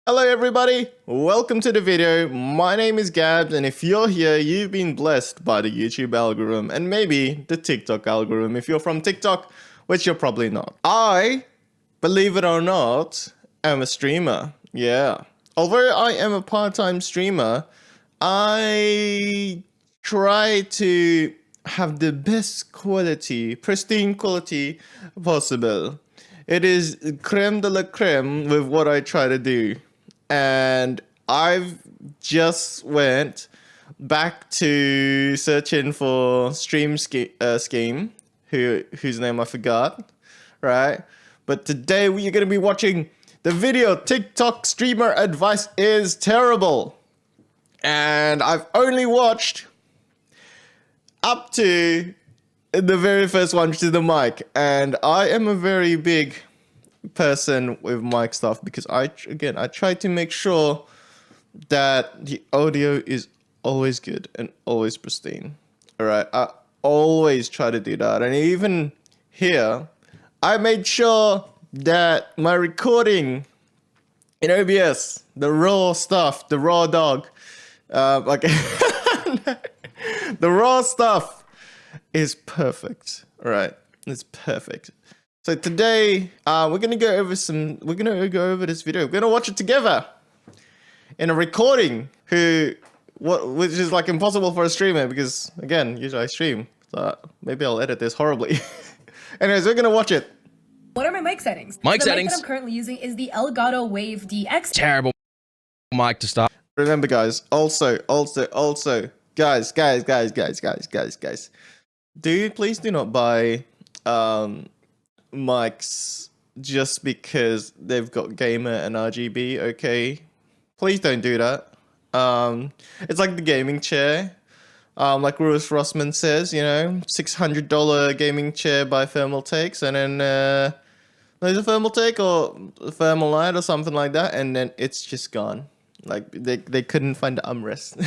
Hello everybody, welcome to the video. My name is Gabs, and if you're here, you've been blessed by the YouTube algorithm and maybe the TikTok algorithm if you're from TikTok, which you're probably not. I, believe it or not, am a streamer. Yeah. Although I am a part-time streamer, I try to have the best quality, pristine quality possible. It is creme de la creme with what I try to do. And I've just went back to searching for scheme, whose name I forgot, right? But today we are going to be watching the video TikTok streamer advice is terrible. And I've only watched up to the very first one, which is the mic. And I am a very big person with mic stuff because I try to make sure that the audio is always good and always pristine. All right, I always try to do that. And even here, I made sure that my recording in OBS, the raw stuff, the raw dog, the raw stuff is perfect. All right, it's perfect. So today, we're gonna go over this video. We're gonna watch it together in a recording, which is like impossible for a streamer because again, usually I stream, so maybe I'll edit this horribly. Anyways, we're gonna watch it. What are my mic settings? Mic the settings. mic that I'm currently using is the Elgato Wave DX. Terrible mic to start. Remember, guys. Also, guys. Please do not buy mics just because they've got gamer and RGB. Okay, please don't do that. It's like the gaming chair. Like Lewis Rossman says, you know, $600 gaming chair by Thermaltake, and then there's a Thermaltake or a Thermalite or something like that, and then it's just gone. Like they couldn't find the armrest.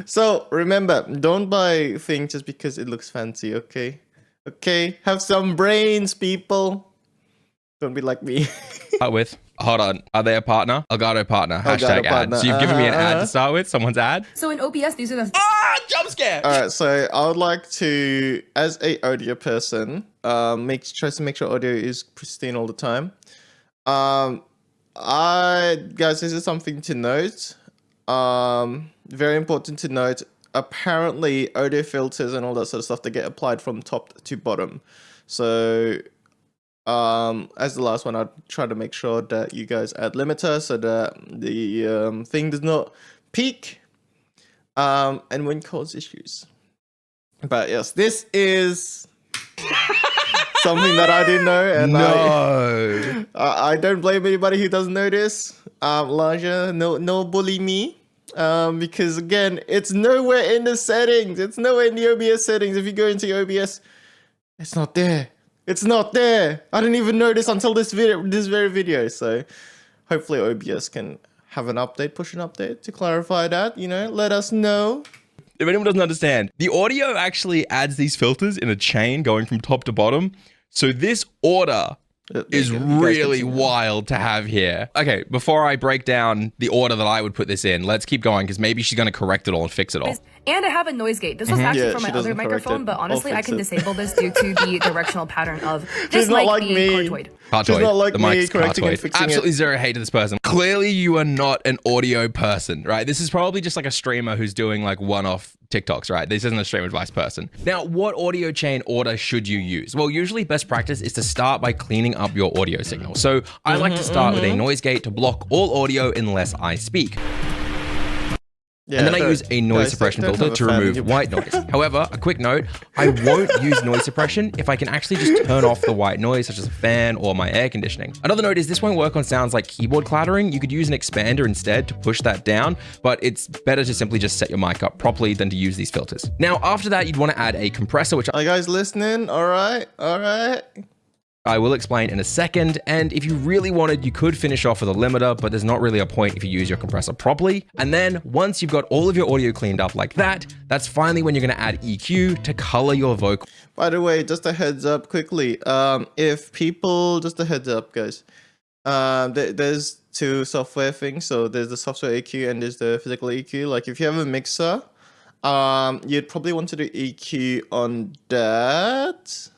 So remember, don't buy things just because it looks fancy. Okay, have some brains, people. Don't be like me. Start with. Hold on. Are they a partner? Elgato partner. Elgato Hashtag partner. ad. So you've given me an ad to start with? Someone's ad? So in OBS, these are the Jump scare! Alright, so I would like to, as a audio person, try to make sure audio is pristine all the time. Guys, this is something to note. Very important to note. Apparently, audio filters and all that sort of stuff, they get applied from top to bottom. So, as the last one, I'd try to make sure that you guys add limiter so that the thing does not peak and won't cause issues. But yes, this is something that I didn't know, and I don't blame anybody who doesn't know this. Elijah, no bully me. Because again, it's nowhere in the settings. It's nowhere in the OBS settings. If you go into OBS, it's not there. It's not there. I didn't even know this until this very video. So hopefully OBS can have an update, push an update to clarify that, you know, let us know. If anyone doesn't understand, the audio actually adds these filters in a chain going from top to bottom. So this order is really wild to have here. Okay, before I break down the order that I would put this in, let's keep going because maybe she's going to correct it all and fix it all. and I have a noise gate. This was actually from my other doesn't correct microphone, it. but honestly, I can disable this due to the directional pattern of She's this not mic like being me. cartoid. She's not like the me mic's correcting and cartoid. fixing Absolutely it. zero hate to this person. Clearly, you are not an audio person, right? This is probably just like a streamer who's doing like one-off TikToks, right? This isn't a stream advice person. Now, what audio chain order should you use? Well, usually best practice is to start by cleaning up your audio signal. So I like to start with a noise gate to block all audio unless I speak. Yeah, and then I use a noise suppression filter to remove white noise. However, a quick note, I won't use noise suppression if I can actually just turn off the white noise, such as a fan or my air conditioning. Another note is this won't work on sounds like keyboard clattering. You could use an expander instead to push that down, but it's better to simply just set your mic up properly than to use these filters. Now, after that, you'd want to add a compressor, which Are you guys listening? All right. I will explain in a second. And if you really wanted, you could finish off with a limiter, but there's not really a point if you use your compressor properly. And then once you've got all of your audio cleaned up like that, that's finally when you're going to add EQ to color your vocal. By the way, just a heads up quickly. If people, just a heads up, guys. There's two software things. So there's the software EQ and there's the physical EQ. Like if you have a mixer, you'd probably want to do EQ on that.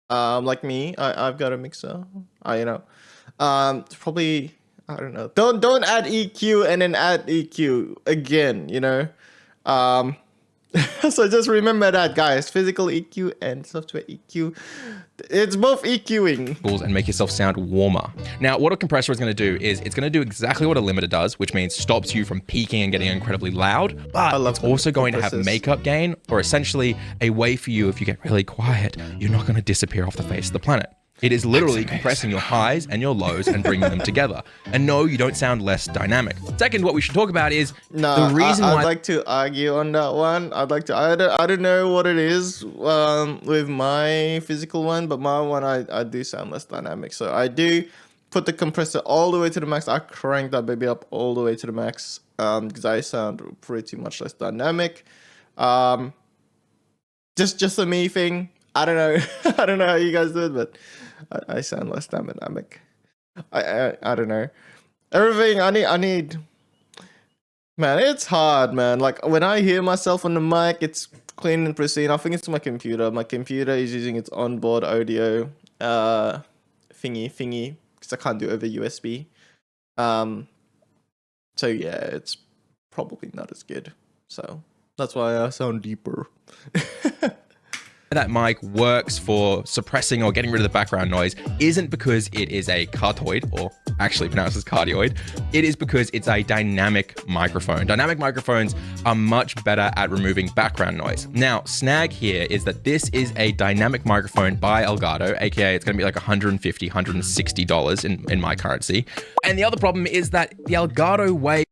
Like me, I've got a mixer. Probably, I don't know. Don't add EQ and then add EQ again, you know. So just remember that, guys. Physical EQ and software EQ, it's both EQing. And make yourself sound warmer. Now, what a compressor is going to do is it's going to do exactly what a limiter does, which means stops you from peaking and getting incredibly loud, but it's also going to have makeup gain, or essentially a way for you, if you get really quiet, you're not going to disappear off the face of the planet. It is literally compressing your highs and your lows and bringing them together. And no, you don't sound less dynamic. Second, what we should talk about is the reason why— I'd like to argue on that one. I don't know what it is with my physical one, but my one, I do sound less dynamic. So I do put the compressor all the way to the max. I crank that baby up all the way to the max because I sound pretty much less dynamic. Just a me thing. I don't know. I don't know how you guys do it, but I sound less dynamic. I don't know. Everything I need. Man, it's hard, man. Like when I hear myself on the mic, it's clean and pristine. I think it's my computer. My computer is using its onboard audio thingy because I can't do it over USB. So yeah, it's probably not as good. So that's why I sound deeper. That mic works for suppressing or getting rid of the background noise isn't because it is a cardioid, or actually pronounced as cardioid. It is because it's a dynamic microphone. Dynamic microphones are much better at removing background noise. Now, snag here is that this is a dynamic microphone by Elgato, aka it's going to be like $150, $160 in my currency. And the other problem is that the Elgato Wave—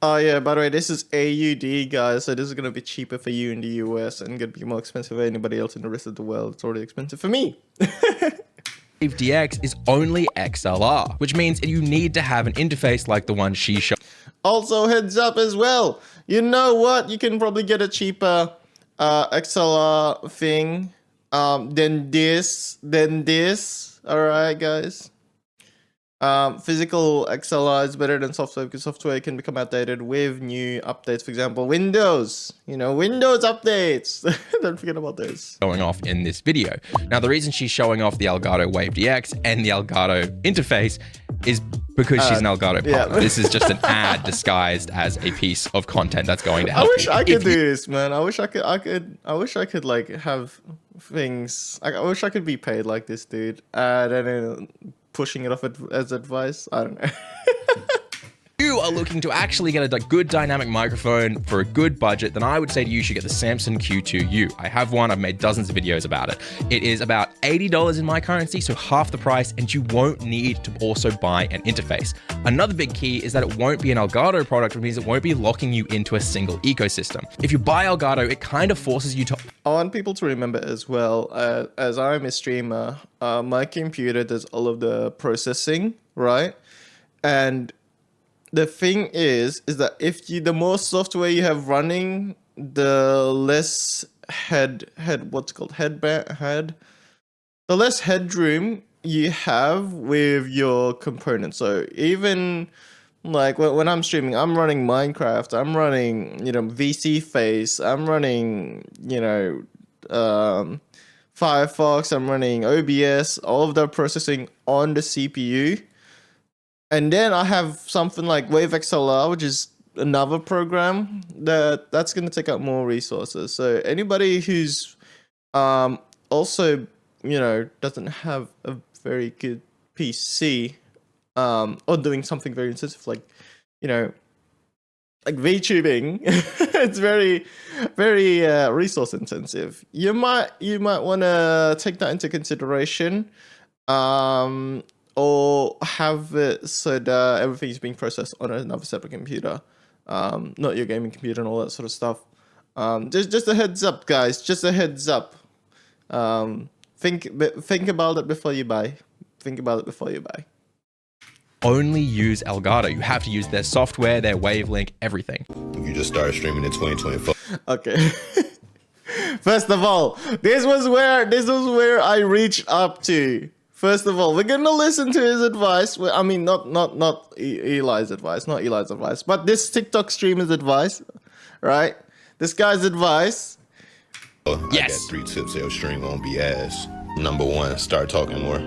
Oh yeah, by the way, this is AUD, guys, so this is going to be cheaper for you in the US and going to be more expensive for anybody else in the rest of the world. It's already expensive for me. Wave DX is only XLR, which means you need to have an interface like the one she showed. Also, heads up as well, you know what? You can probably get a cheaper XLR thing than this. Alright, guys. Physical XLR is better than software because software can become outdated with new updates. For example, Windows, Windows updates. Don't forget about this. Showing off in this video. Now, the reason she's showing off the Elgato Wave DX and the Elgato interface is because she's an Elgato partner. Yeah. This is just an ad disguised as a piece of content that's going to help you. I wish I could do this, man. I wish I could like have things. I wish I could be paid like this, dude. I don't know. Pushing it off as advice. I don't know. You are looking to actually get a good dynamic microphone for a good budget, then I would say to you should get the Samson Q2U. I have one. I've made dozens of videos about it. It is about $80 in my currency, so half the price, and you won't need to also buy an interface. Another big key is that it won't be an Elgato product, which means it won't be locking you into a single ecosystem. If you buy Elgato, it kind of forces you to— I want people to remember as well, as I'm a streamer, my computer does all of the processing, right? And the thing is that if the more software you have running, the less the less headroom you have with your components. So even like when I'm streaming, I'm running Minecraft, I'm running, VC Face, I'm running, Firefox, I'm running OBS, all of that processing on the CPU. And then I have something like Wave XLR, which is another program that's going to take up more resources. So anybody who's also, doesn't have a very good PC or doing something very intensive like VTubing, it's very, very resource intensive. You might want to take that into consideration. Or have it so that everything's being processed on another separate computer, not your gaming computer and all that sort of stuff. Just a heads up, guys. Just a heads up. Think about it before you buy. Think about it before you buy. Only use Elgato. You have to use their software, their wavelength, everything. You just started streaming in 2024. Okay. First of all, this was where I reached up to First of all, we're gonna listen to his advice. I mean, not Eli's advice, not Eli's advice, but this TikTok streamer's advice, right? This guy's advice. Yes. I got 3 tips that'll stream on be ass. Number 1, start talking more.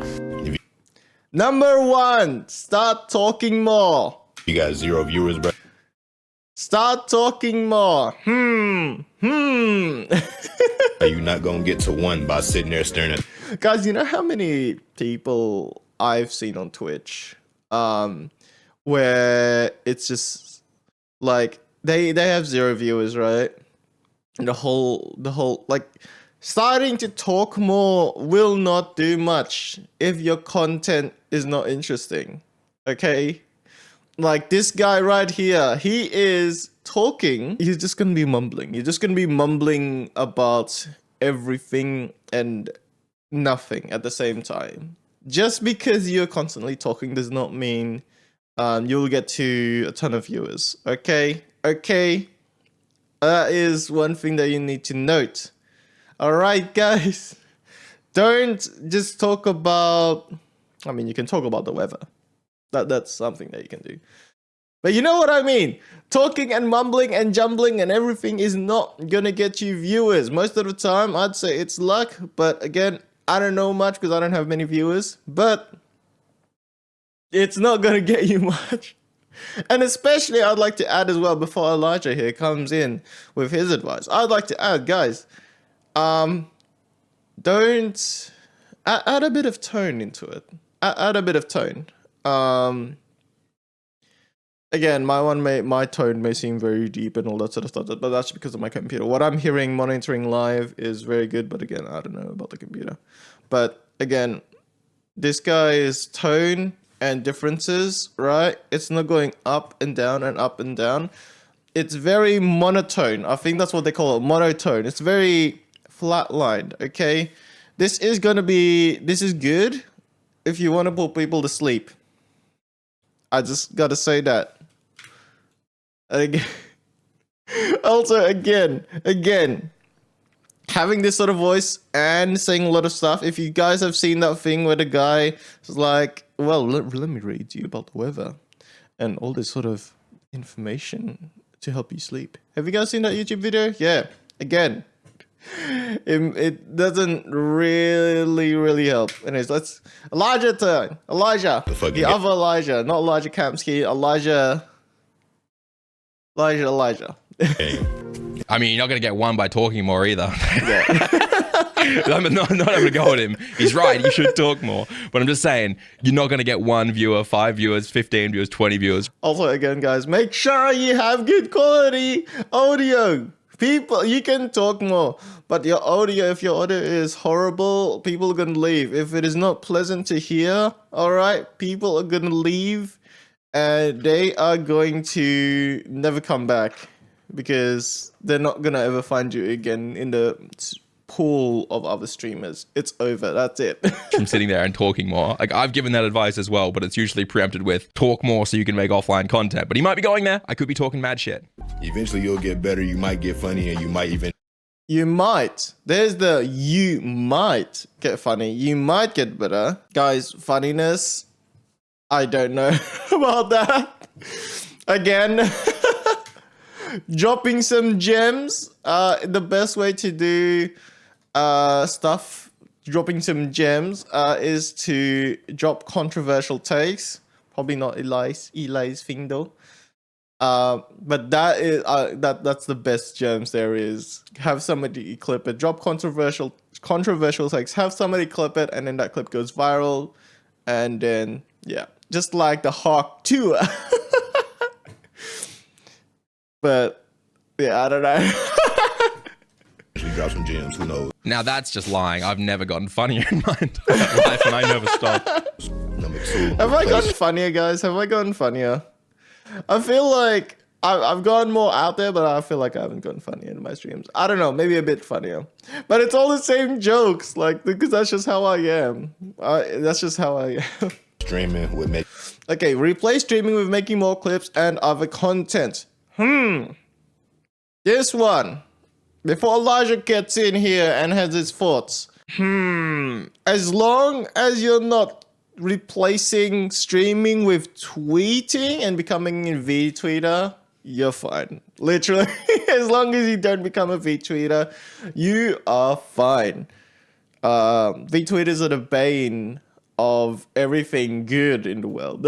Number 1, start talking more. You got 0 viewers, bro. Start talking more. Are you not gonna get to 1 by sitting there staring at? Guys, you know how many people I've seen on Twitch, where it's just like they have 0 viewers, right? And the whole like starting to talk more will not do much if your content is not interesting. Okay? Like this guy right here, he is talking, he's just gonna be mumbling. He's just gonna be mumbling about everything and nothing at the same time. Just because you're constantly talking does not mean you'll get to a ton of viewers. Okay? That is one thing that you need to note. Alright, guys. Don't just talk about, I mean, you can talk about the weather. That's something that you can do. But you know what I mean? Talking and mumbling and jumbling and everything is not gonna get you viewers. Most of the time, I'd say it's luck. But again, I don't know much because I don't have many viewers. But it's not gonna get you much. And especially, I'd like to add as well, before Elijah here comes in with his advice, I'd like to add, guys, don't add a bit of tone into it. Add a bit of tone. Again, my tone may seem very deep and all that sort of stuff, but that's because of my computer. What I'm hearing monitoring live is very good, but again, I don't know about the computer. But again, this guy's tone and differences, right? It's not going up and down and up and down. It's very monotone. I think that's what they call it, monotone. It's very flatlined, okay? This is good if you want to put people to sleep. I just gotta say that. Again, also, again, having this sort of voice and saying a lot of stuff. If you guys have seen that thing where the guy is like, well, let me read you about the weather and all this sort of information to help you sleep. Have you guys seen that YouTube video? Yeah, again, it doesn't really help. Anyways, let's Elijah, the other Elijah, not Elijah Kamsky, Elijah. I mean, you're not gonna get 1 by talking more either. Yeah. I'm not having to go at him. He's right. You should talk more. But I'm just saying, you're not gonna get 1 viewer, 5 viewers, 15 viewers, 20 viewers. Also, again, guys, make sure you have good quality audio. People, you can talk more, but your audio, if your audio is horrible, people are gonna leave. If it is not pleasant to hear, all right, people are gonna leave, and they are going to never come back because they're not gonna ever find you again in the pool of other streamers. It's over. That's it. From sitting there and talking more. Like, I've given that advice as well, but it's usually preempted with talk more so you can make offline content. But he might be going there. I could be talking mad shit. Eventually you'll get better. You might get funny, and you might even... You might. There's the you might get funny. You might get better. Guys, funniness, I don't know about that. Again, dropping some gems. The best way to do dropping some gems is to drop controversial takes. Probably not Eli's thing though. But that is that's the best gems there is. Have somebody clip it. Drop controversial takes. Have somebody clip it, and then that clip goes viral, and then yeah, just like the Hawk tour. But yeah, I don't know. Drop some gems. Who knows? Now that's just lying. I've never gotten funnier in my entire life, and I never stop. Number 2. Have I gotten funnier, guys? Have I gotten funnier? I feel like I've gotten more out there, but I feel like I haven't gotten funnier in my streams. I don't know, maybe a bit funnier. But it's all the same jokes, like, because that's just how I am. That's just how I am. Streaming with me. Okay, replace streaming with making more clips and other content. This one. Before Elijah gets in here and has his thoughts. As long as you're not replacing streaming with tweeting and becoming a V-tweeter, you're fine. Literally, as long as you don't become a V-tweeter, you are fine. V-tweeters are the bane of everything good in the world.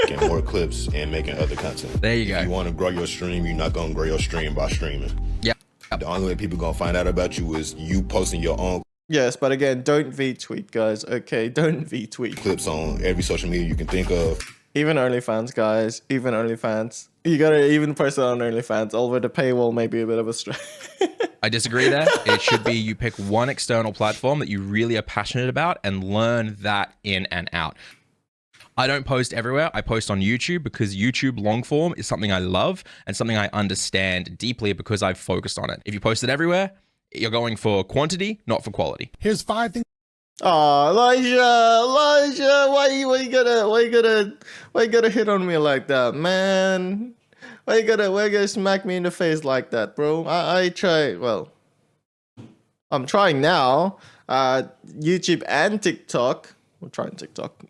Getting more clips and making other content. There you go. If you want to grow your stream, you're not going to grow your stream by streaming. Yep. The only way people going to find out about you is you posting your own Yes, but again, don't V-tweet, guys. Okay, don't V-tweet. clips on every social media you can think of. Even OnlyFans, guys. Even OnlyFans. You gotta even post it on OnlyFans. Although the paywall may be a bit of a stretch. I disagree there. It should be you pick one external platform that you really are passionate about and learn that in and out. I don't post everywhere. I post on YouTube because YouTube long form is something I love and something I understand deeply because I've focused on it. If you post it everywhere, you're going for quantity, not for quality. Here's 5 things. Oh, Elijah, why you gotta hit on me like that, man? Why you gotta smack me in the face like that, bro? I try, well, I'm trying now. YouTube and TikTok. I'm trying TikTok.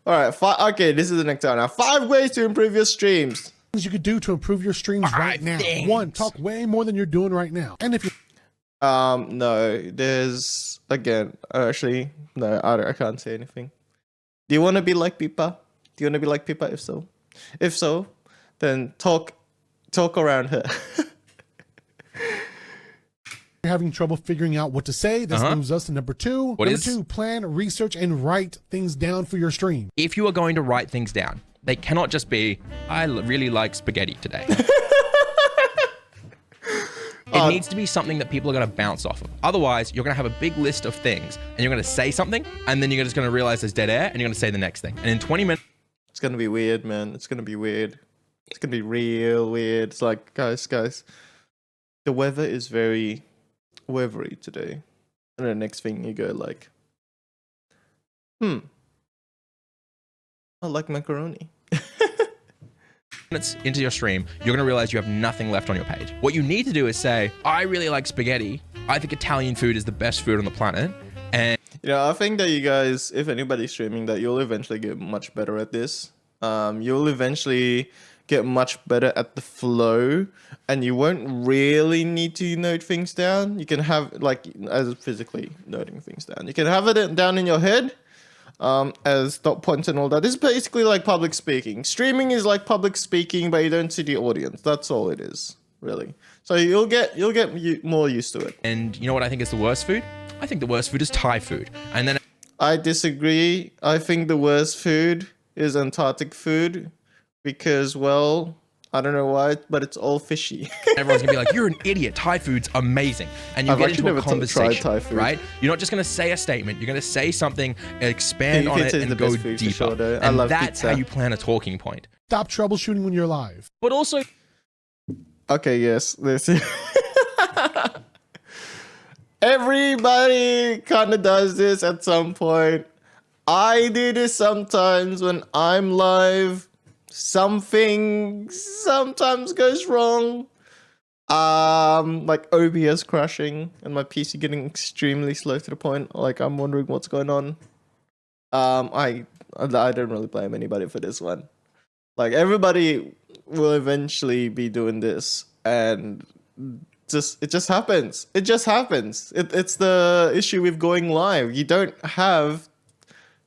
All right, okay, this is the next time now. 5 ways to improve your streams. You could do to improve your streams right now. 1, talk way more than you're doing right now. And if you no, there's again, actually, no, I can't say anything. Do you want to be like Pipa? Do you want to be like Pipa? If so, then talk around her. you're having trouble figuring out what to say, this moves us to number 2. Number 2, plan, research, and write things down for your stream. If you are going to write things down, they cannot just be, I really like spaghetti today. It needs to be something that people are going to bounce off of. Otherwise, you're going to have a big list of things and you're going to say something and then you're just going to realize there's dead air and you're going to say the next thing. And in 20 minutes... It's going to be weird, man. It's going to be weird. It's going to be real weird. It's like, guys, the weather is very weathery today. And the next thing you go like, I like macaroni. minutes into your stream, you're gonna realize you have nothing left on your page. What you need to do is say, I really like spaghetti. I think Italian food is the best food on the planet. And you know, I think that you guys, if anybody's streaming, that you'll eventually get much better at this. You'll eventually get much better at the flow, and you won't really need to note things down. You can have, like, as physically noting things down. You can have it down in your head, as dot points and all that. This is basically like public speaking. Streaming is like public speaking, but you don't see the audience. That's all it is, really. So you'll get more used to it. And you know what I think is the worst food? I think the worst food is Thai food. And then I disagree. I think the worst food is Antarctic food because, well, I don't know why, but it's all fishy. everyone's gonna be like, you're an idiot, Thai food's amazing. And you I've get actually into a never tried conversation, Thai food. right? You're not just gonna say a statement, you're gonna say something, expand on it, Pizza is the and go best food for deeper. sure, though. I And love that's pizza. how you plan a talking point. Stop troubleshooting when you're live. But also, Okay, yes, this is... Everybody kind of does this at some point. I do this sometimes when I'm live. Something sometimes goes wrong. Like OBS crashing and my PC getting extremely slow to the point like I'm wondering what's going on. I don't really blame anybody for this one. Like, everybody will eventually be doing this, and it just happens. It just happens. It's the issue with going live. You don't have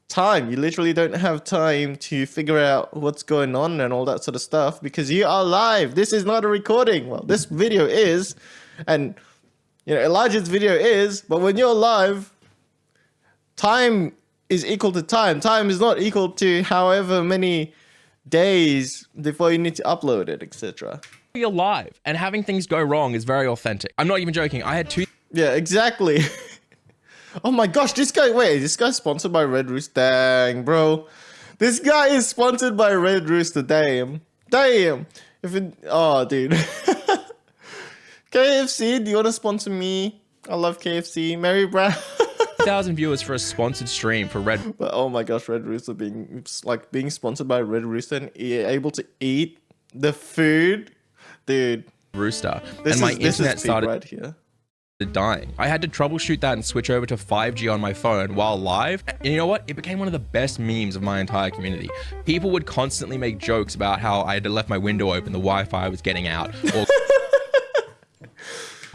time. You literally don't have time to figure out what's going on and all that sort of stuff because you are live. This is not a recording. Well, this video is, and you know, Elijah's video is, but when you're live, time is equal to time. Time is not equal to however many days before you need to upload it, etc. you're live, and having things go wrong is very authentic. I'm not even joking. I had 2 Yeah, exactly. Oh my gosh, this guy's sponsored by Red Rooster. Dang, bro. This guy is sponsored by Red Rooster. Damn. Oh, dude. KFC, do you want to sponsor me? I love KFC. Mary Brown. 1,000 viewers for a sponsored stream for Red. But oh my gosh, Red Rooster being sponsored by Red Rooster and able to eat the food. Dude. Rooster. This And my is internet big started right here. dying. I had to troubleshoot that and switch over to 5G on my phone while live. And you know what? It became one of the best memes of my entire community. People would constantly make jokes about how I had left my window open, the Wi-Fi was getting out, or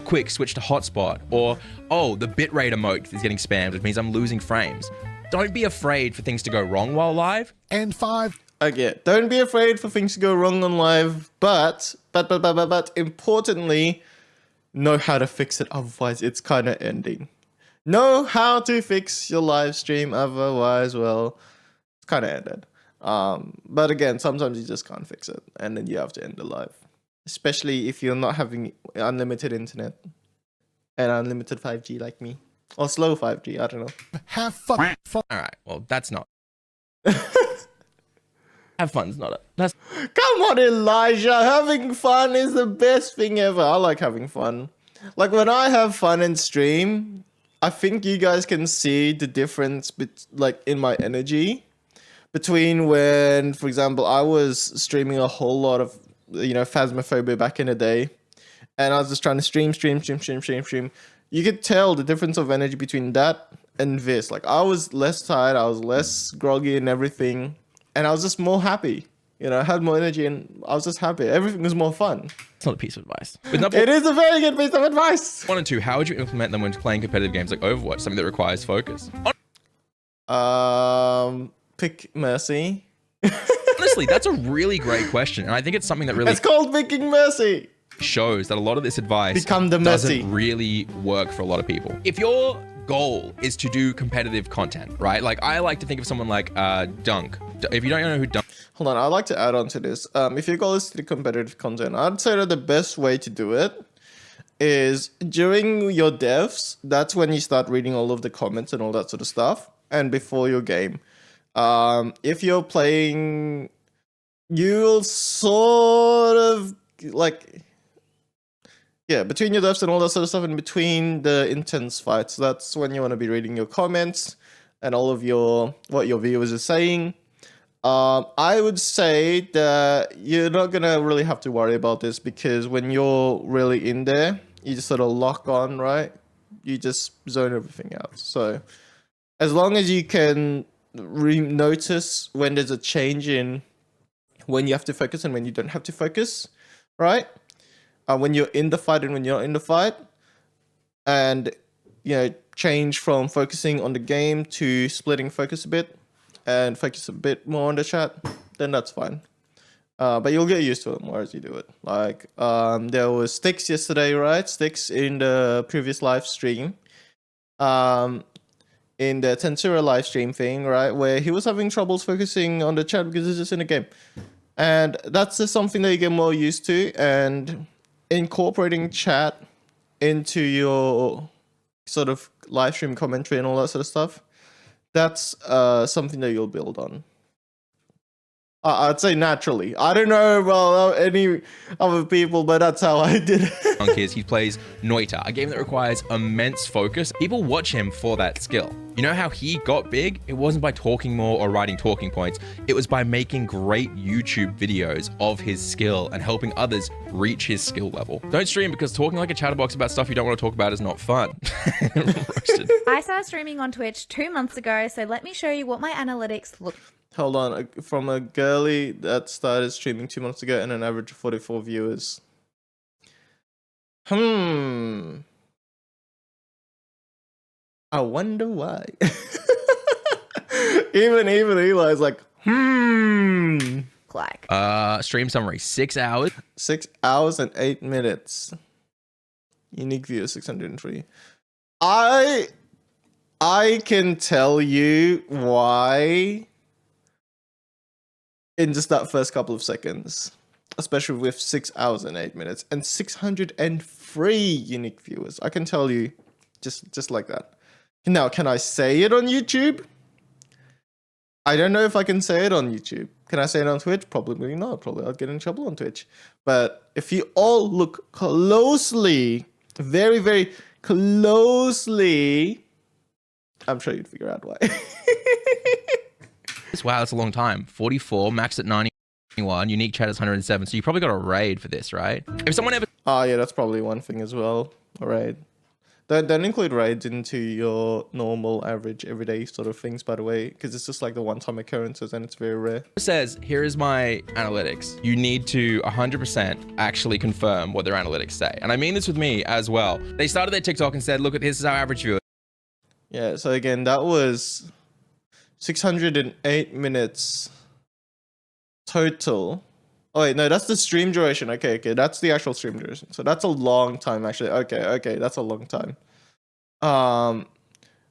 quick switch to hotspot, or oh, the bitrate emote is getting spammed, which means I'm losing frames. Don't be afraid for things to go wrong while live. And 5. Okay, don't be afraid for things to go wrong on live, but importantly, know how to fix it, otherwise it's kind of ending. Know how to fix your live stream, otherwise, well, it's kind of ended. But again, sometimes you just can't fix it, and then you have to end the live. Especially if you're not having unlimited internet and unlimited 5G like me. Or slow 5G, I don't know. Have fun. All right, well, that's not. Have fun's not it. That's Come on, Elijah. Having fun is the best thing ever. I like having fun. Like when I have fun and stream, I think you guys can see the difference like in my energy between when, for example, I was streaming a whole lot of, Phasmophobia back in the day, and I was just trying to stream. You could tell the difference of energy between that and this. Like I was less tired, I was less groggy and everything. And I was just more happy. I had more energy and I was just happy. Everything was more fun. it's not a piece of advice. It is a very good piece of advice. 1 and 2, how would you implement them when playing competitive games like Overwatch, something that requires focus? Pick Mercy. Honestly, that's a really great question. And I think it's something that really It's called picking Mercy. shows that a lot of this advice doesn't really work for a lot of people. If your goal is to do competitive content, right? Like I like to think of someone like Dunk. If you don't know who Dunk, Hold on, I'd like to add on to this. If your goal is to do competitive content, I'd say that the best way to do it is during your devs. That's when you start reading all of the comments and all that sort of stuff, and before your game. If you're playing, you'll sort of like, yeah, between your devs and all that sort of stuff, and between the intense fights, that's when you want to be reading your comments and all of what your viewers are saying. I would say that you're not gonna really have to worry about this, because when you're really in there, you just sort of lock on, right? You just zone everything out. So as long as you can notice when there's a change in when you have to focus and when you don't have to focus, right? When you're in the fight and when you're not in the fight, and change from focusing on the game to splitting focus a bit and focus a bit more on the chat, then that's fine. But you'll get used to it more as you do it. Like there was Sticks yesterday, right? Sticks in the previous live stream, in the Tensura live stream thing, right, where he was having troubles focusing on the chat because he's just in a game. And that's just something that you get more used to, and incorporating chat into your sort of live stream commentary and all that sort of stuff, that's something that you'll build on. I'd say naturally. I don't know about any other people, but that's how I did it. He plays Noita, a game that requires immense focus. People watch him for that skill. You know how he got big? It wasn't by talking more or writing talking points. It was by making great YouTube videos of his skill and helping others reach his skill level. Don't stream because talking like a chatterbox about stuff you don't want to talk about is not fun. Roasted. I started streaming on Twitch 2 months ago, so let me show you what my analytics look. Hold on, from a girly that started streaming 2 months ago and an average of 44 viewers. I wonder why. even Eli's like, Like. Stream summary, 6 hours. 6 hours and 8 minutes. Unique viewers, 603. I can tell you why in just that first couple of seconds, especially with 6 hours and 8 minutes and 603 unique viewers. I can tell you just like that. Now, can I say it on YouTube? I don't know if I can say it on YouTube. Can I say it on Twitch? Probably not. Probably I'll get in trouble on Twitch. But if you all look closely, very, very closely, I'm sure you'd figure out why. Wow, that's a long time. 44, max at 91, unique chat is 107. So you probably got a raid for this, right? If someone ever... Oh, yeah, that's probably one thing as well. A raid. Don't include raids into your normal, average, everyday sort of things, by the way, because it's just like the one-time occurrences and it's very rare. It says, here is my analytics. You need to 100% actually confirm what their analytics say. And I mean this with me as well. They started their TikTok and said, look, this is our average viewer. Yeah, so again, that was 608 minutes total. Oh wait, no, that's the stream duration. Okay, that's the actual stream duration. So that's a long time actually. Okay, that's a long time. But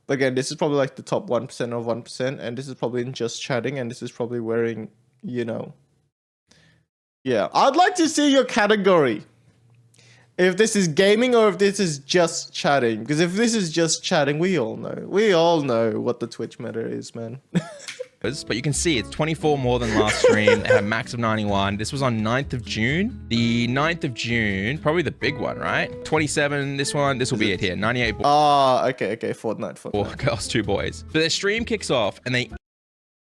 again, this is probably like the top 1% of 1%, and this is probably in just chatting, and this is probably wearing, you know. Yeah, I'd like to see your category. If this is gaming or if this is just chatting. Because if this is just chatting, we all know what the Twitch meta is, man. But you can see it's 24 more than last stream. They had a max of 91. This was on 9th of June. The 9th of June, probably the big one, right? 27, this will be it here. 98 boys. Okay. Fortnite. 4 girls, 2 boys. So their stream kicks off and they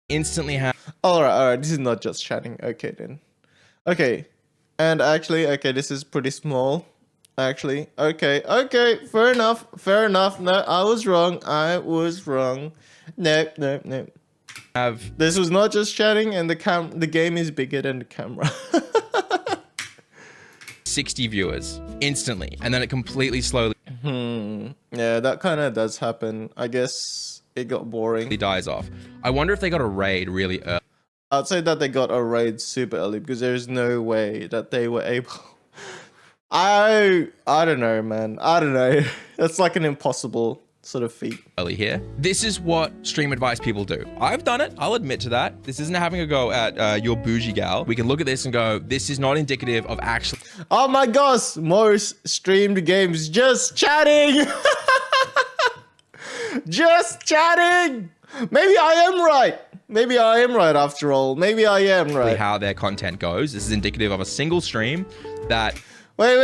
instantly have... All right. This is not just chatting. Okay, then. Okay. And actually, okay, this is pretty small. Actually, okay. Fair enough. No, I was wrong. Nope. This was not just chatting, and the game is bigger than the camera. 60 viewers instantly, and then it completely slowly Yeah, that kind of does happen. I guess it got boring. It dies off. I wonder if they got a raid really early. I'd say that they got a raid super early because there's no way that they were able. I don't know, man. I don't know. That's like an impossible sort of feat. Early here. This is what stream advice people do. I've done it. I'll admit to that. This isn't having a go at your bougie gal. We can look at this and go, this is not indicative of actually... Oh my gosh, most streamed games just chatting. Just chatting. Maybe I am right after all. Maybe I am right. How their content goes. This is indicative of a single stream that... Wait.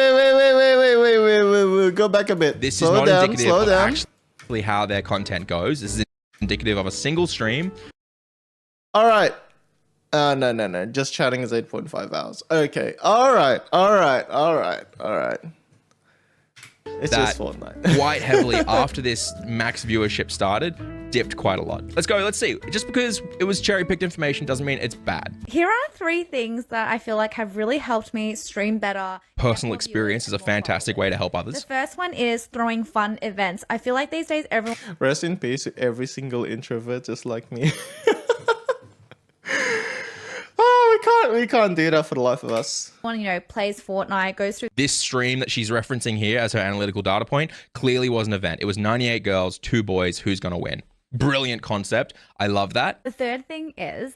Go back a bit. This is not indicative of actually how their content goes. This is indicative of a single stream. All right. No. Just chatting is 8.5 hours. Okay. All right. It's just Fortnite. Quite heavily after this max viewership started, dipped quite a lot. Let's go. Let's see. Just because it was cherry-picked information doesn't mean it's bad. Here are 3 things that I feel like have really helped me stream better. Personal experience is a fantastic way to help others. The first one is throwing fun events. I feel like these days everyone... Rest in peace to every single introvert just like me. We can't do that for the life of us. One, plays Fortnite, goes through... This stream that she's referencing here as her analytical data point clearly was an event. It was 98 girls, 2 boys. Who's going to win? Brilliant concept. I love that. The third thing is...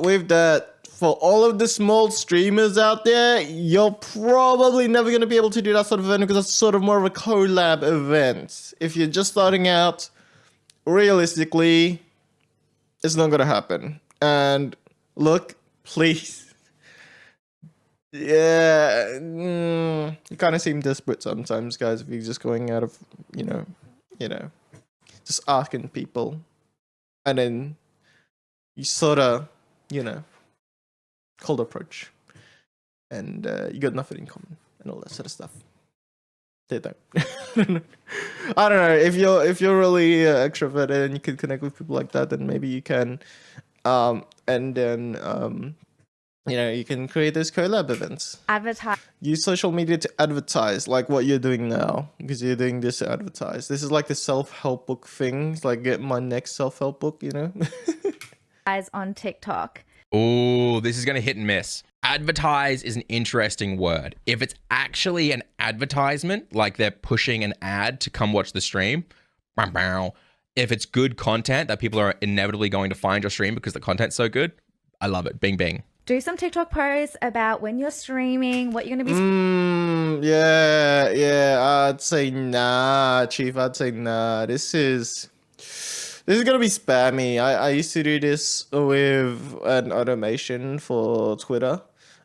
with that, for all of the small streamers out there, you're probably never going to be able to do that sort of event because it's sort of more of a collab event. If you're just starting out, realistically, it's not going to happen. And look... Please. Yeah. You kind of seem desperate sometimes, guys, if you're just going out of, just asking people. And then you sort of, cold approach. And you got nothing in common and all that sort of stuff. They don't. I don't know. If you're really extroverted and you can connect with people like that, then maybe you can. And then, you can create those collab events. Advertise. Use social media to advertise, like what you're doing now, because you're doing this to advertise. This is like the self-help book thing. It's like, get my next self-help book, Guys on TikTok. Oh, this is going to hit and miss. Advertise is an interesting word. If it's actually an advertisement, like they're pushing an ad to come watch the stream, if it's good content that people are inevitably going to find your stream because the content's so good, I love it. Bing, bing. Do some TikTok posts about when you're streaming, what you're going to be... Yeah. I'd say nah, Chief. I'd say nah. This is going to be spammy. I used to do this with an automation for Twitter,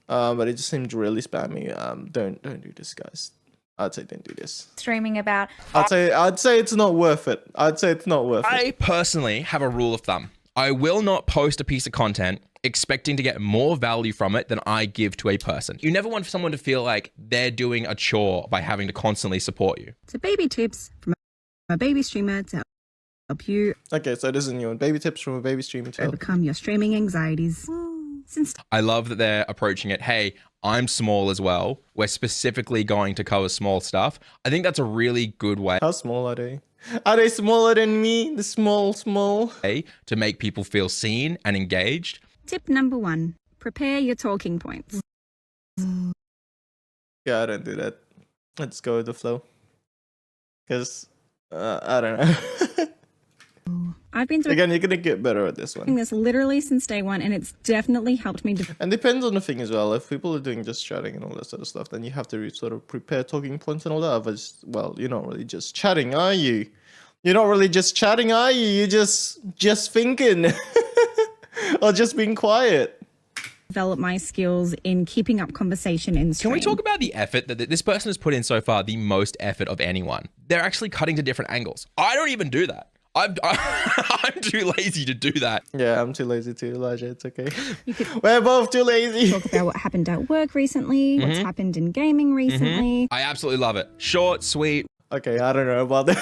but it just seemed really spammy. Don't do this, guys. I'd say don't do this. Streaming about... I'd say it's not worth it. I personally have a rule of thumb. I will not post a piece of content expecting to get more value from it than I give to a person. You never want someone to feel like they're doing a chore by having to constantly support you. So baby tips from a baby streamer to help you. Okay, so this is new. Baby tips from a baby streamer to overcome your streaming anxieties. I love that they're approaching it. Hey, I'm small as well. We're specifically going to cover small stuff. I think that's a really good way. How small are they? Are they smaller than me? The small. To make people feel seen and engaged. Tip number 1, prepare your talking points. Yeah, I don't do that. Let's go with the flow. Because, I don't know. I've been doing Again, you're going to get better at this one. this literally since day one, and it's definitely helped me. And depends on the thing as well. If people are doing just chatting and all that sort of stuff, then you have to sort of prepare talking points and all that. Otherwise, well, you're not really just chatting, are you? You're not really just chatting, are you? You're just thinking. Or just being quiet. Develop my skills in keeping up conversation in stream. Can we talk about the effort that this person has put in so far? The most effort of anyone. They're actually cutting to different angles. I don't even do that. I'm too lazy to do that. Yeah, I'm too lazy to, Elijah. It's okay. We're both too lazy. Talk about what happened at work recently, what's happened in gaming recently. I absolutely love it. Short, sweet. Okay, I don't know about that.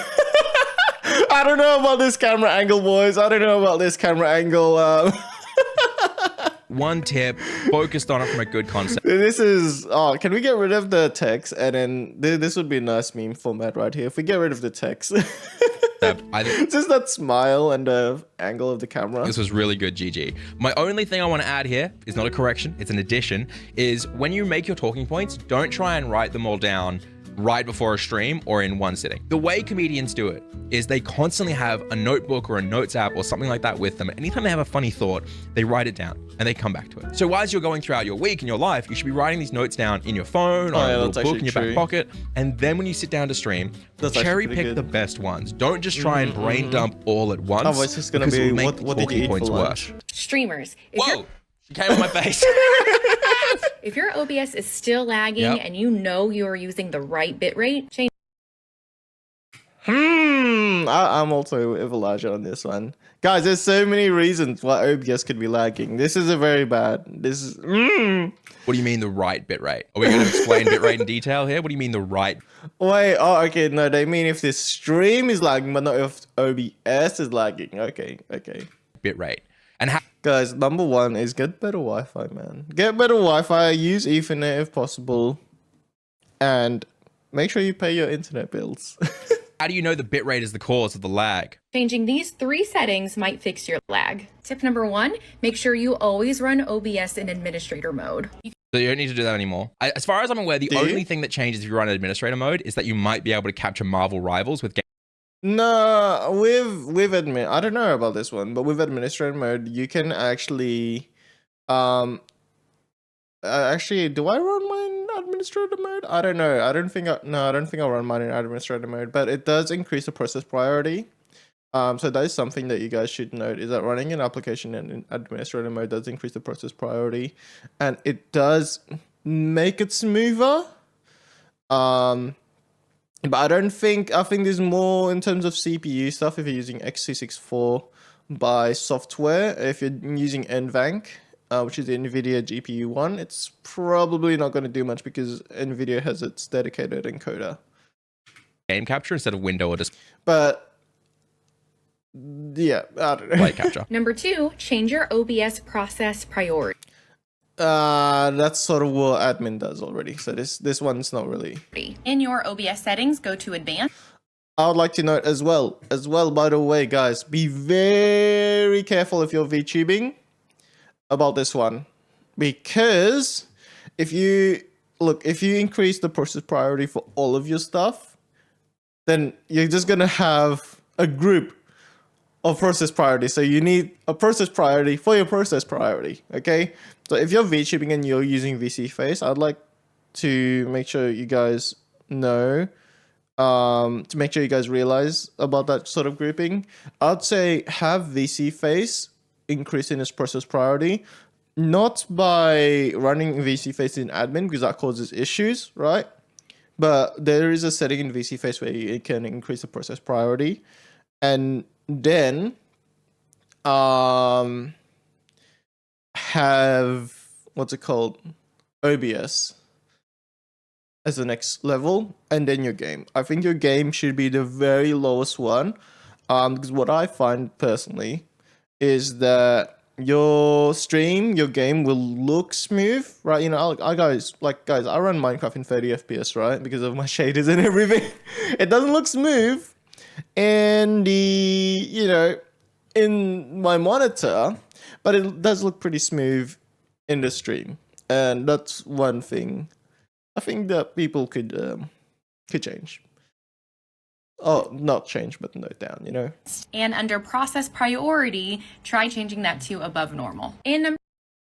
I don't know about this camera angle, boys. I don't know about this camera angle. One tip, focused on it from a good concept. This is, can we get rid of the text? And then this would be a nice meme format right here. If we get rid of the text. Just that smile and the angle of the camera. This was really good, GG. My only thing I want to add here is not a correction, it's an addition, is when you make your talking points, don't try and write them all down right before a stream or in one sitting. The way comedians do it is they constantly have a notebook or a notes app or something like that with them. Anytime they have a funny thought, they write it down and they come back to it. So as you're going throughout your week and your life, you should be writing these notes down in your phone or a little book in your back pocket. And then when you sit down to stream, cherry pick the best ones. Don't just try and brain dump all at once. Oh, it's just gonna be what did you eat for lunch? Streamers. Whoa, she came on my face. If your OBS is still lagging and you know you are using the right bitrate, change. I'm also with Elijah on this one. Guys, there's so many reasons why OBS could be lagging. This is a very bad. This is. What do you mean the right bitrate? Are we going to explain bitrate in detail here? What do you mean the right? Wait, okay, no, they mean if this stream is lagging, but not if OBS is lagging. Okay. Bitrate. And how? Guys, number 1 is get better Wi-Fi, man. Get better Wi-Fi, use Ethernet if possible, and make sure you pay your internet bills. How do you know the bitrate is the cause of the lag? Changing these 3 settings might fix your lag. Tip number 1, make sure you always run OBS in administrator mode. So you don't need to do that anymore. As far as I'm aware, the only thing that changes if you run administrator mode is that you might be able to capture Marvel Rivals with No, with admin, I don't know about this one, but with administrator mode, you can actually, actually, do I run mine in administrator mode? I don't know. I don't think I'll run mine in administrator mode, but it does increase the process priority. So that is something that you guys should note, is that running an application in administrator mode does increase the process priority, and it does make it smoother. But I think there's more in terms of CPU stuff if you're using x264 by software. If you're using NVENC, which is the NVIDIA GPU one, it's probably not going to do much because NVIDIA has its dedicated encoder. Game capture instead of window or just. But yeah, I don't know. Light capture. Number 2, change your OBS process priority. That's sort of what admin does already. So this one's not really. In your OBS settings, go to advanced. I would like to note as well, by the way, guys, be very careful if you're VTubing about this one, because if you increase the process priority for all of your stuff, then you're just gonna have a group of process priority. So you need a process priority for your process priority. Okay. So if you're VTubing and you're using VC Face, I'd like to make sure you guys know, to make sure you guys realize about that sort of grouping. I'd say have VC Face increase in its process priority, not by running VC Face in admin because that causes issues, right? But there is a setting in VC Face where it can increase the process priority, and then have, what's it called, OBS as the next level, and then your game. I think your game should be the very lowest one, because what I find personally is that your stream, your game will look smooth, right? You know, guys, I run Minecraft in 30 FPS, right? Because of my shaders and everything. It doesn't look smooth, and in my monitor, but it does look pretty smooth in the stream, and that's one thing I think that people could change. Oh, not change, but note down, you know. And under process priority, try changing that to above normal. In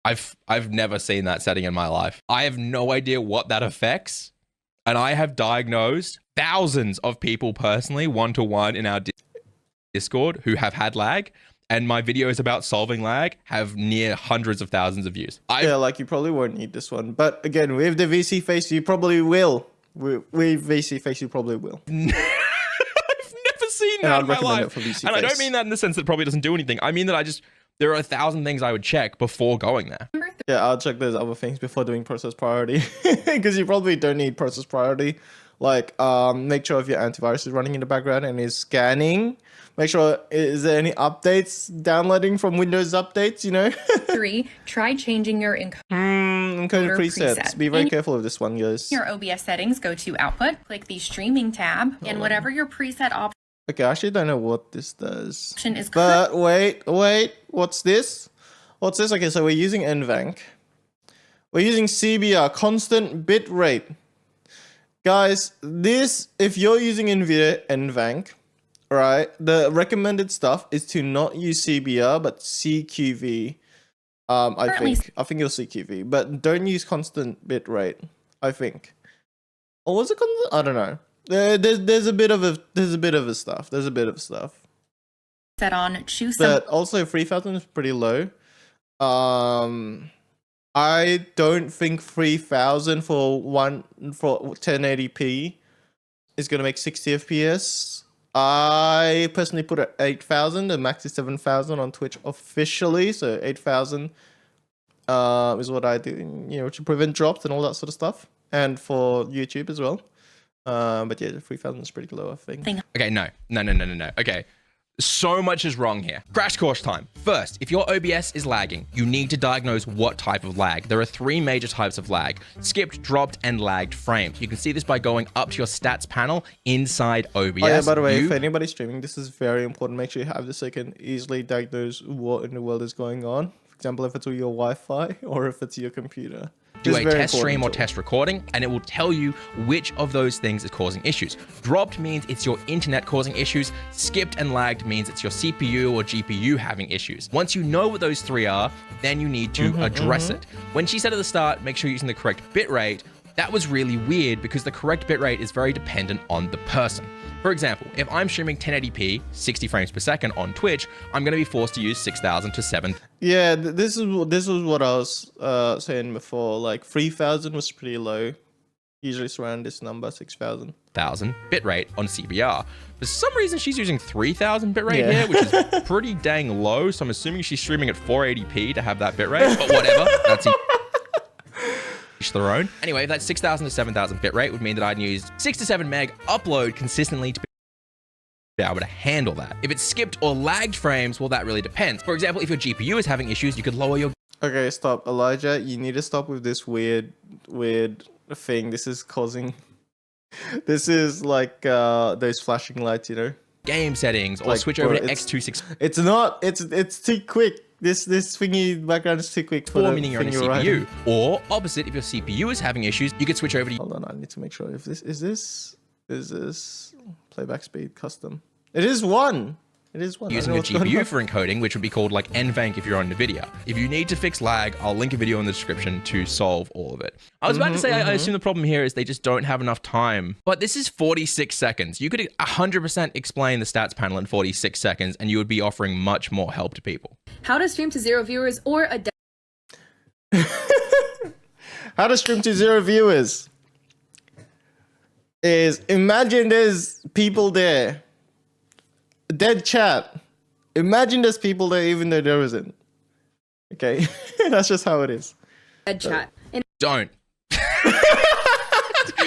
I've never seen that setting in my life. I have no idea what that affects, and I have diagnosed thousands of people personally, one-to-one in our Discord, who have had lag, and my videos about solving lag have near hundreds of thousands of views. Yeah, like you probably won't need this one, but again, with the VC face, you probably will. With VC face, you probably will. Seen that in my life. And I don't mean that in the sense that it probably doesn't do anything. I mean that there are 1,000 things I would check before going there. Yeah, I'll check those other things before doing process priority, because you probably don't need process priority. Like, make sure if your antivirus is running in the background and is scanning. Make sure, is there any updates downloading from Windows updates, you know? 3, try changing your encoded presets. Be very careful with this one, guys. Your OBS settings, go to output, click the streaming tab, and whatever your preset option. Okay, I actually don't know what this does. Is but wait, what's this? What's this? Okay, so we're using NVENC. We're using CBR, constant bit rate. Guys, this, if you're using NVENC, right, the recommended stuff is to not use CBR, but CQV. I think you'll CQV, but don't use constant bit rate, I think. Or was it constant? I don't know. There's a bit of stuff. Set on choose. But also 3,000 is pretty low. I don't think 3,000 for 1080p is gonna make 60 FPS. I personally put it 8,000. The max is 7,000 on Twitch officially, so 8,000 is what I do, you know, to prevent drops and all that sort of stuff, and for YouTube as well. But yeah, 3,000 is pretty low, I think. Okay, no. Okay, so much is wrong here. Crash course time. First, if your OBS is lagging, you need to diagnose what type of lag. There are 3 major types of lag: skipped, dropped, and lagged frames. You can see this by going up to your stats panel inside OBS. Oh yeah, by the way, if anybody's streaming, this is very important. Make sure you have this so you can easily diagnose what in the world is going on. For example, if it's your Wi-Fi or if it's your computer. Do a test stream or test recording, and it will tell you which of those things is causing issues. Dropped means it's your internet causing issues. Skipped and lagged means it's your CPU or GPU having issues. Once you know what those 3 are, then you need to address it. When she said at the start, make sure you're using the correct bitrate, that was really weird because the correct bitrate is very dependent on the person. For example, if I'm streaming 1080p, 60 frames per second on Twitch, I'm going to be forced to use 6,000 to 7,000. Yeah, this was what I was saying before. Like 3,000 was pretty low. Usually it's around this number, 6,000. Bitrate on CBR. For some reason, she's using 3,000 bitrate here, which is pretty dang low. So I'm assuming she's streaming at 480p to have that bitrate. But whatever, that's each their own. Anyway, if that's 6,000 to 7,000 bitrate would mean that I'd use 6 to 7 meg upload consistently to be able to handle that. If it's skipped or lagged frames, well, that really depends. For example, if your GPU is having issues, you could lower your... Okay, stop. Elijah, you need to stop with this weird thing. This is causing... This is like those flashing lights, you know? Game settings, or like, switch over to X26. It's not. It's too quick. This thingy background is too quick for meaning you're on your CPU. Or opposite, if your CPU is having issues, you could switch over to... Hold on, I need to make sure if this is this playback speed custom. It is one. It is one. Using a GPU for encoding, which would be called like NVENC if you're on NVIDIA. If you need to fix lag, I'll link a video in the description to solve all of it. I was about to say, I assume the problem here is they just don't have enough time. But this is 46 seconds. You could 100% explain the stats panel in 46 seconds, and you would be offering much more help to people. How to stream to 0 viewers or a... How to stream to 0 viewers is, imagine there's people there. Dead chat. Imagine there's people there even though there isn't. Okay, that's just how it is. dead chat. And Don't.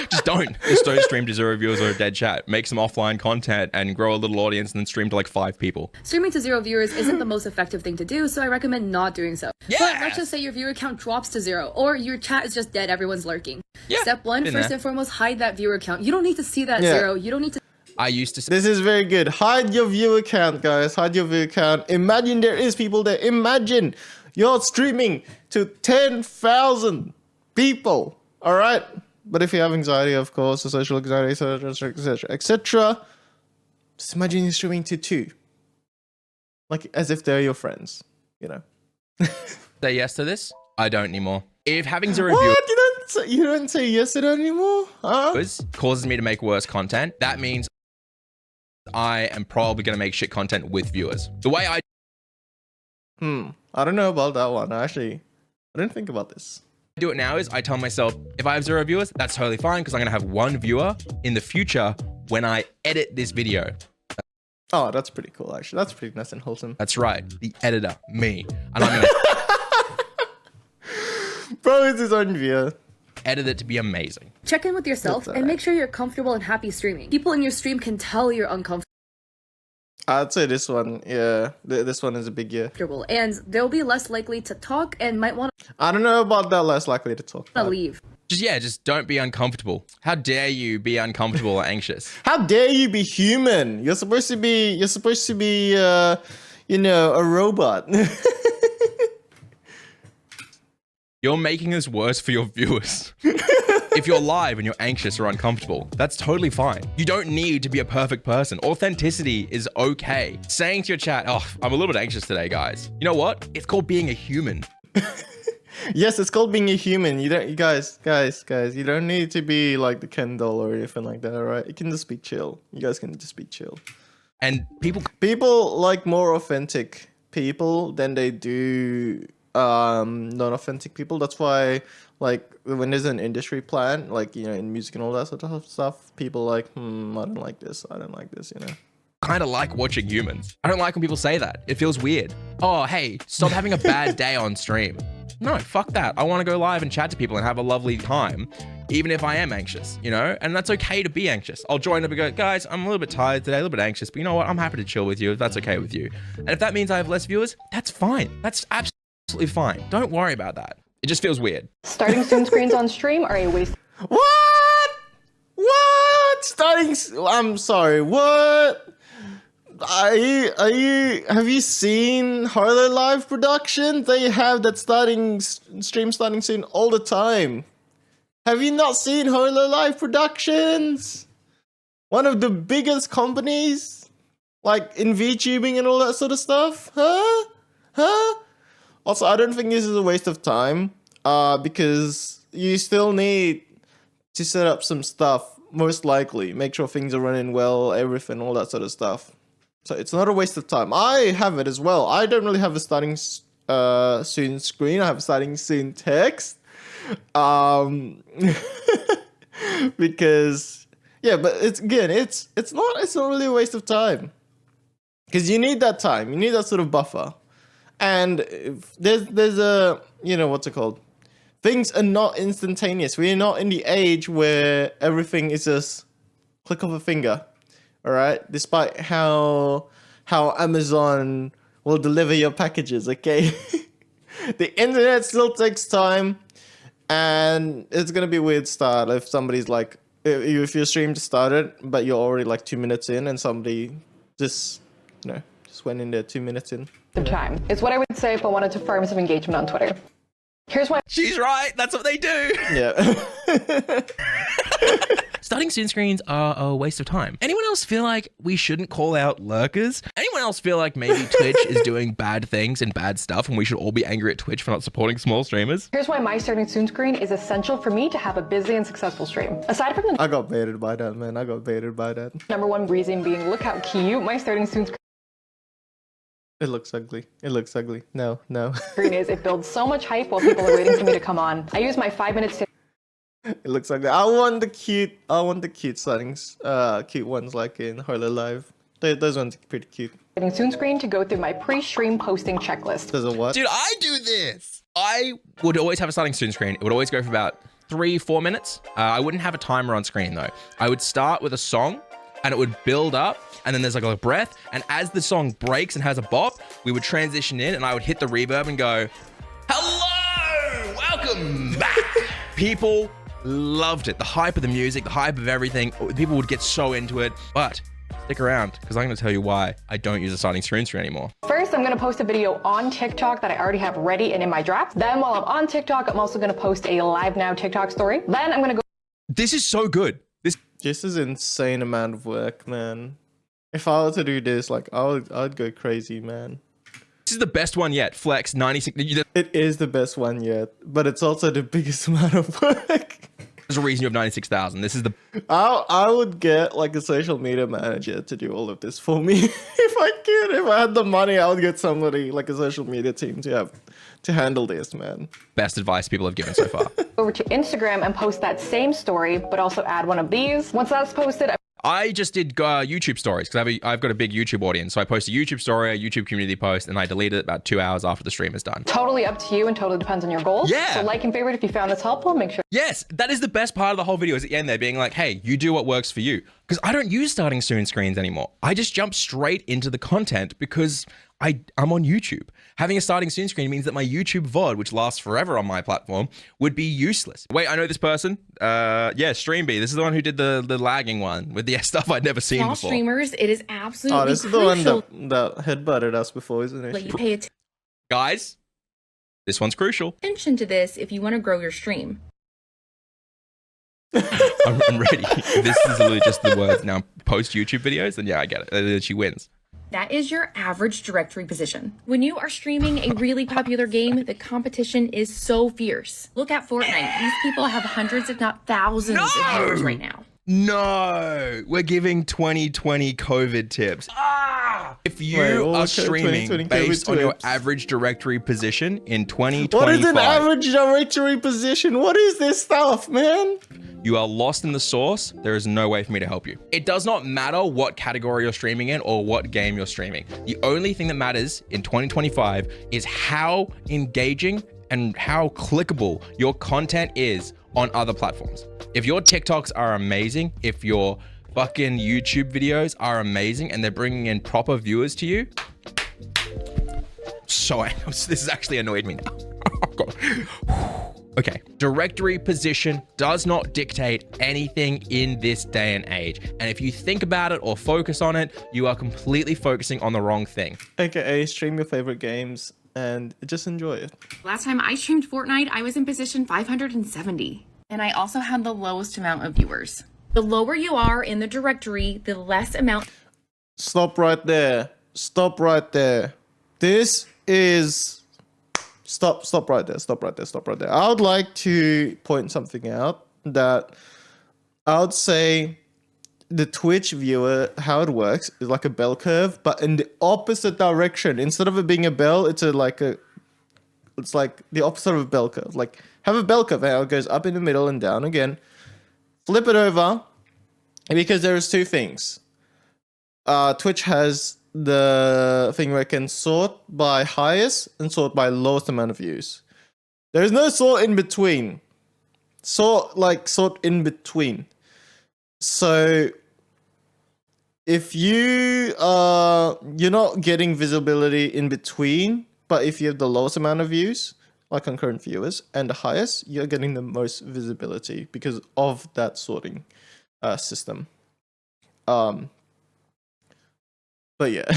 Just don't. Just don't stream to 0 viewers or a dead chat. Make some offline content and grow a little audience and then stream to like 5 people. streaming to 0 viewers isn't the most effective thing to do, so I recommend not doing so. Yes! But let's just say your viewer count drops to 0, or your chat is just dead, everyone's lurking. Yeah, Step 1, been first there. and foremost, hide that viewer count. You don't need to see that Yeah. 0. You don't need to I used to say, This is very good. Hide your viewer count, guys. Hide your viewer count. Imagine there is people there. Imagine you're streaming to 10,000 people. All right. But if you have anxiety, of course, the social anxiety, etc., etc., just imagine you're streaming to 2, like as if they're your friends. You know. say yes to this. I don't anymore. If having 0 What? viewers You don't say yes to that anymore? Huh? causes me to make worse content, that means I am probably going to make shit content with viewers. The way I I don't know about that one. I didn't think about this. do it now is I tell myself, if I have 0 viewers, that's totally fine because I'm going to have 1 viewer in the future when I edit this video. Oh, that's pretty cool, actually. That's pretty nice and wholesome. That's right. The editor, me. And I'm going to Bro is his own viewer. edit it to be amazing. check in with yourself That's and alright. make sure you're comfortable and happy streaming. People in your stream can tell you're uncomfortable, I'd say this one, yeah. This one is a big yeah. and they'll be less likely to talk and might want I don't know about that less likely to talk to about. leave. Just don't be uncomfortable. How dare you be uncomfortable or anxious? How dare you be human? You're supposed to be, you know, a robot. You're making this worse for your viewers. If you're live and you're anxious or uncomfortable, that's totally fine. You don't need to be a perfect person. Authenticity is okay. Saying to your chat, oh, I'm a little bit anxious today, guys. You know what? It's called being a human. Yes, it's called being a human. You don't, you guys, you don't need to be like the Ken doll or anything like that, alright? You can just be chill. You guys can just be chill. And People like more authentic people than they do non-authentic people. That's why, like, when there's an industry plan, like, you know, in music and all that sort of stuff, people like, I don't like this, you know. kind of like watching humans. I don't like when people say that. It feels weird. Oh, hey, stop having a bad day on stream. No, fuck that. I want to go live and chat to people and have a lovely time, even if I am anxious, you know? And that's okay to be anxious. I'll join up and go, guys, I'm a little bit tired today, a little bit anxious, but you know what? I'm happy to chill with you if that's okay with you. And if that means I have less viewers, that's fine. That's absolutely fine. Don't worry about that. It just feels weird. Starting zoom screens on stream are a waste. What? I'm sorry, what? Have you seen Harley Live production? They have that stream starting soon all the time. Have you not seen Harley Live Productions? One of the biggest companies, like in VTubing and all that sort of stuff. Huh? Also, I don't think this is a waste of time, because you still need to set up some stuff, most likely. Make sure things are running well, everything, all that sort of stuff. So it's not a waste of time. I have it as well. I don't really have a starting soon screen. I have a starting soon text. Because yeah, but it's not really a waste of time. Because you need that time. You need that sort of buffer. And there's a, you know, what's it called? Things are not instantaneous. We're not in the age where everything is just click of a finger. All right, despite how Amazon will deliver your packages, okay? The internet still takes time, and it's gonna be a weird start if somebody's like, if your stream just started, but you're already like 2 minutes in, and somebody just, you know, just went in there 2 minutes in. Time. It's what I would say if I wanted to farm some engagement on Twitter. Here's why. She's right. That's what they do. Yeah. Starting soon screens are a waste of time. Anyone else feel like we shouldn't call out lurkers? Anyone else feel like maybe Twitch is doing bad things and bad stuff and we should all be angry at Twitch for not supporting small streamers? Here's why my starting soon screen is essential for me to have a busy and successful stream. Aside from the I got baited by that, man. I got baited by that. number one reason being, look how cute my starting soon It looks ugly. It looks ugly. No. screen is. It builds so much hype while people are waiting for me to come on. I use my 5 minutes to It looks ugly. I want the cute settings. Cute ones like in Harley Live. Those ones are pretty cute. Soon screen to go through my pre-stream posting checklist. Does it what? Dude, I do this. I would always have a starting soon screen. It would always go for about 3-4 minutes. I wouldn't have a timer on screen though. I would start with a song and it would build up, and then there's like a breath, and as the song breaks and has a bop, we would transition in and I would hit the reverb and go, hello, welcome back. People loved it. The hype of the music, the hype of everything. People would get so into it, but stick around because I'm going to tell you why I don't use a starting screen anymore. First, I'm going to post a video on TikTok that I already have ready and in my draft. Then while I'm on TikTok, I'm also going to post a live now TikTok story. Then I'm going to go. This is so good. This is insane amount of work, man. If I were to do this, like I'd go crazy, man. This is the best one yet. Flex 96. It is the best one yet, but it's also the biggest amount of work. There's a reason you have 96,000. This is the... I would get like a social media manager to do all of this for me. If I could, if I had the money, I would get somebody like a social media team to handle this, man. Best advice people have given so far. Over to Instagram and post that same story, but also add one of these. Once that's posted, I just did YouTube stories because I've got a big YouTube audience. So I post a YouTube story, a YouTube community post, and I deleted it about 2 hours after the stream is done. Totally up to you and totally depends on your goals. Yeah. So like and favorite if you found this helpful. Make sure. Yes, that is the best part of the whole video is at the end there being like, hey, you do what works for you. Because I don't use starting soon screens anymore. I just jump straight into the content because I'm on YouTube. Having a starting soon screen means that my YouTube VOD, which lasts forever on my platform, would be useless. Wait, I know this person. Yeah, StreamB. This is the one who did the lagging one with the stuff I'd never seen Small before. streamers, it is absolutely Oh, this is crucial the one that headbutted us before, isn't it? that you pay Guys, this one's crucial. attention to this if you want to grow your stream. I'm ready. This is literally just the words now. Post YouTube videos, and yeah, I get it. She wins. That is your average directory position. When you are streaming a really popular game, the competition is so fierce. Look at Fortnite. These people have hundreds, if not thousands of viewers right now. No, we're giving 2020 COVID tips. If you are streaming based on your average directory position in 2025, what is an average directory position? What is this stuff, man? You are lost in the source. There is no way for me to help you. It does not matter what category you're streaming in or what game you're streaming. The only thing that matters in 2025 is how engaging and how clickable your content is on other platforms. If your TikToks are amazing, if your fucking YouTube videos are amazing and they're bringing in proper viewers to you, this has actually annoyed me now. Okay, directory position does not dictate anything in this day and age. And if you think about it or focus on it, you are completely focusing on the wrong thing. AKA stream your favorite games and just enjoy it. Last time I streamed Fortnite, I was in position 570. And I also had the lowest amount of viewers. The lower you are in the directory, the less amount. Stop right there. Stop right there. This is... Stop right there. Stop right there. Stop right there. I would like to point something out that I would say the Twitch viewer, how it works is like a bell curve, but in the opposite direction. Instead of it being a bell, it's like the opposite of a bell curve. Like have a bell curve, how it goes up in the middle and down again. Flip it over, because there's two things. Twitch has the thing where it can sort by highest and sort by lowest amount of views. There's no sort in between. Sort in between. So if you're not getting visibility in between, but if you have the lowest amount of views, like concurrent viewers, and the highest, you're getting the most visibility because of that sorting system. But yeah,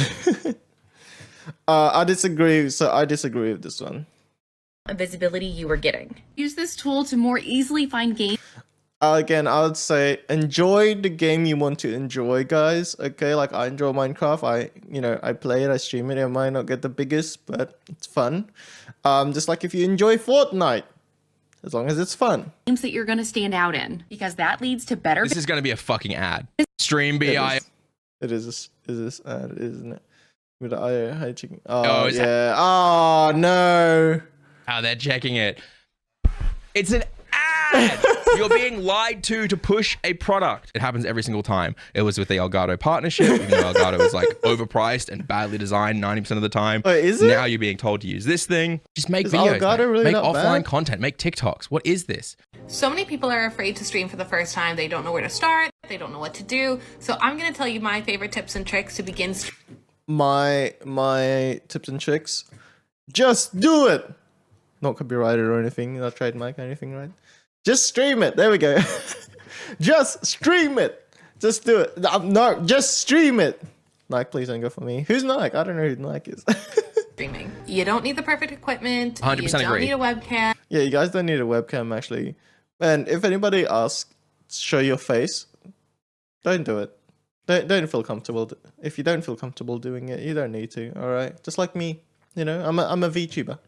I disagree. So I disagree with this one. Visibility you were getting. Use this tool to more easily find games. Again, I would say enjoy the game you want to enjoy, guys. Okay, like I enjoy Minecraft. I play it, I stream it. I might not get the biggest, but it's fun. Just like if you enjoy Fortnite, as long as it's fun. Games that you're going to stand out in, because that leads to better. This is going to be a fucking ad. StreamBI. It is this ad, isn't it? With the IO checking. Oh yeah. Oh no. Oh, they're checking it. It's an ad. bad. You're being lied to push a product. It happens every single time. It was with the Elgato partnership, even though Elgato is like overpriced and badly designed 90% of the time. Wait, is it? Now you're being told to use this thing. Just make Is videos, Elgato mate. really Make that offline bad? content. Make TikToks. What is this? So many people are afraid to stream for the first time. They don't know where to start. They don't know what to do. So I'm going to tell you my favorite tips and tricks to begin My tips and tricks. Just do it. Not copyrighted or anything. Not trademark or anything, right? Just stream it. There we go. Just stream it. Just do it. No, just stream it. Nike, please don't go for me. Who's Nike? I don't know who Nike is. streaming. You don't need the perfect equipment. 100% You don't agree. need a webcam. Yeah, you guys don't need a webcam actually. And if anybody asks, show your face. Don't do it. Don't feel comfortable. If you don't feel comfortable doing it, you don't need to. All right, just like me. You know, I'm a VTuber.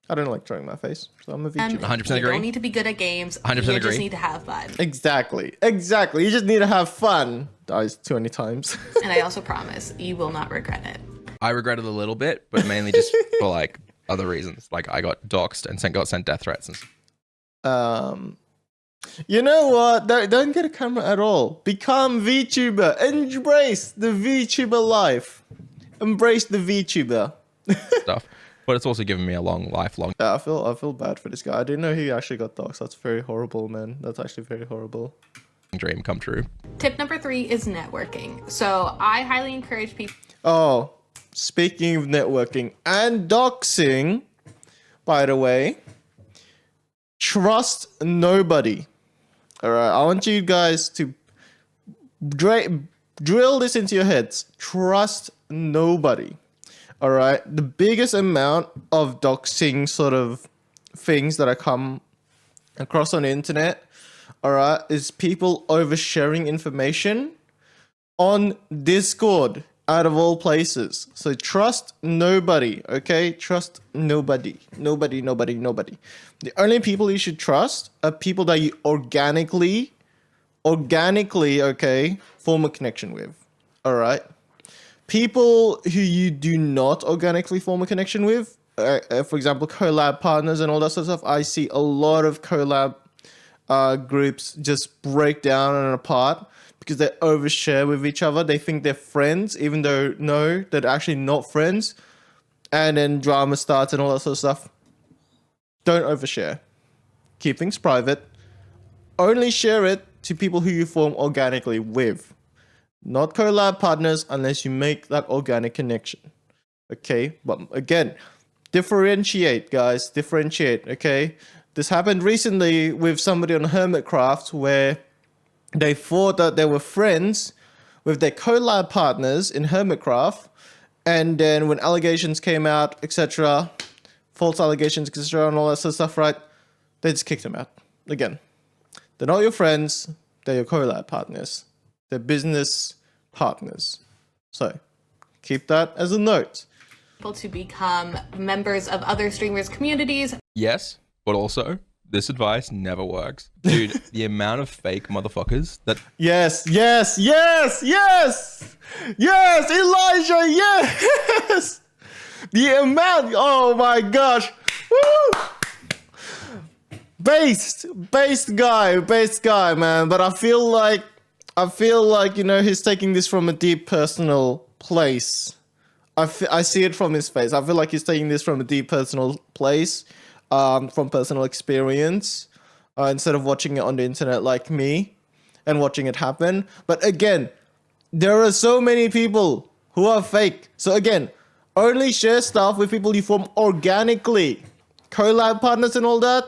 I don't like showing my face, so I'm a VTuber. 100% You agree. don't need to be good at games. 100% You agree. just need to have fun. Exactly. You just need to have fun. Dies too many times. And I also promise you will not regret it. I regret it a little bit, but mainly just for like other reasons. Like I got doxxed and got sent death threats. And You know what? Don't get a camera at all. Become VTuber. Embrace the VTuber life. Embrace the VTuber. stuff. But it's also given me a lifelong Yeah, I feel bad for this guy. I didn't know he actually got doxxed. That's very horrible, man. That's actually very horrible. dream come true. Tip number 3 is networking. So I highly encourage people. Oh, speaking of networking and doxing, by the way, trust nobody. All right, I want you guys to drill this into your heads. Trust nobody. All right, the biggest amount of doxing sort of things that I come across on the internet, all right, is people oversharing information on Discord, out of all places. So trust nobody, okay? Trust nobody. Nobody. The only people you should trust are people that you organically, okay, form a connection with, all right? People who you do not organically form a connection with, for example, collab partners and all that sort of stuff, I see a lot of collab groups just break down and apart because they overshare with each other. They think they're friends, even though no, they're actually not friends. And then drama starts and all that sort of stuff. Don't overshare. Keep things private. Only share it to people who you form organically with. Not collab partners unless you make that organic connection. Okay? But again, differentiate, guys. Differentiate, okay? This happened recently with somebody on Hermitcraft where they thought that they were friends with their collab partners in Hermitcraft, and then when allegations came out, etc., false allegations, etc., and all that sort of stuff, right? They just kicked them out. Again, they're not your friends, they're your collab partners. They're business partners. So, keep that as a note. People to become members of other streamers' communities. Yes, but also this advice never works. Dude, the amount of fake motherfuckers that Yes, Elijah, yes! The amount, oh my gosh. Woo! Based guy, man. But I feel like, you know, he's taking this from a deep personal place. I see it from his face. I feel like he's taking this from a deep personal place, from personal experience, instead of watching it on the internet like me and watching it happen. But again, there are so many people who are fake. So again, only share stuff with people you form organically. Collab partners and all that.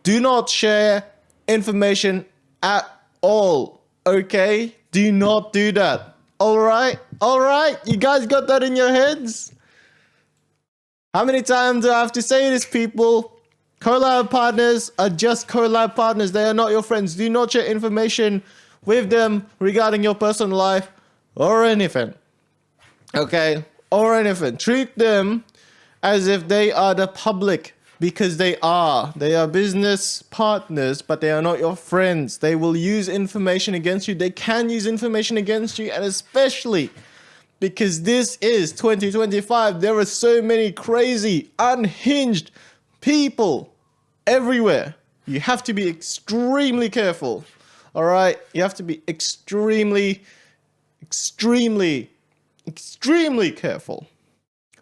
Do not share information at all. Okay? Do not do that. Alright? You guys got that in your heads? How many times do I have to say this, people? Collab partners are just collab partners. They are not your friends. Do not share information with them regarding your personal life or anything. Okay? Or anything. Treat them as if they are the public, because they are. They are business partners, but they are not your friends. They will use information against you. They can use information against you, and especially because this is 2025, there are so many crazy, unhinged people everywhere. You have to be extremely careful. All right? You have to be extremely careful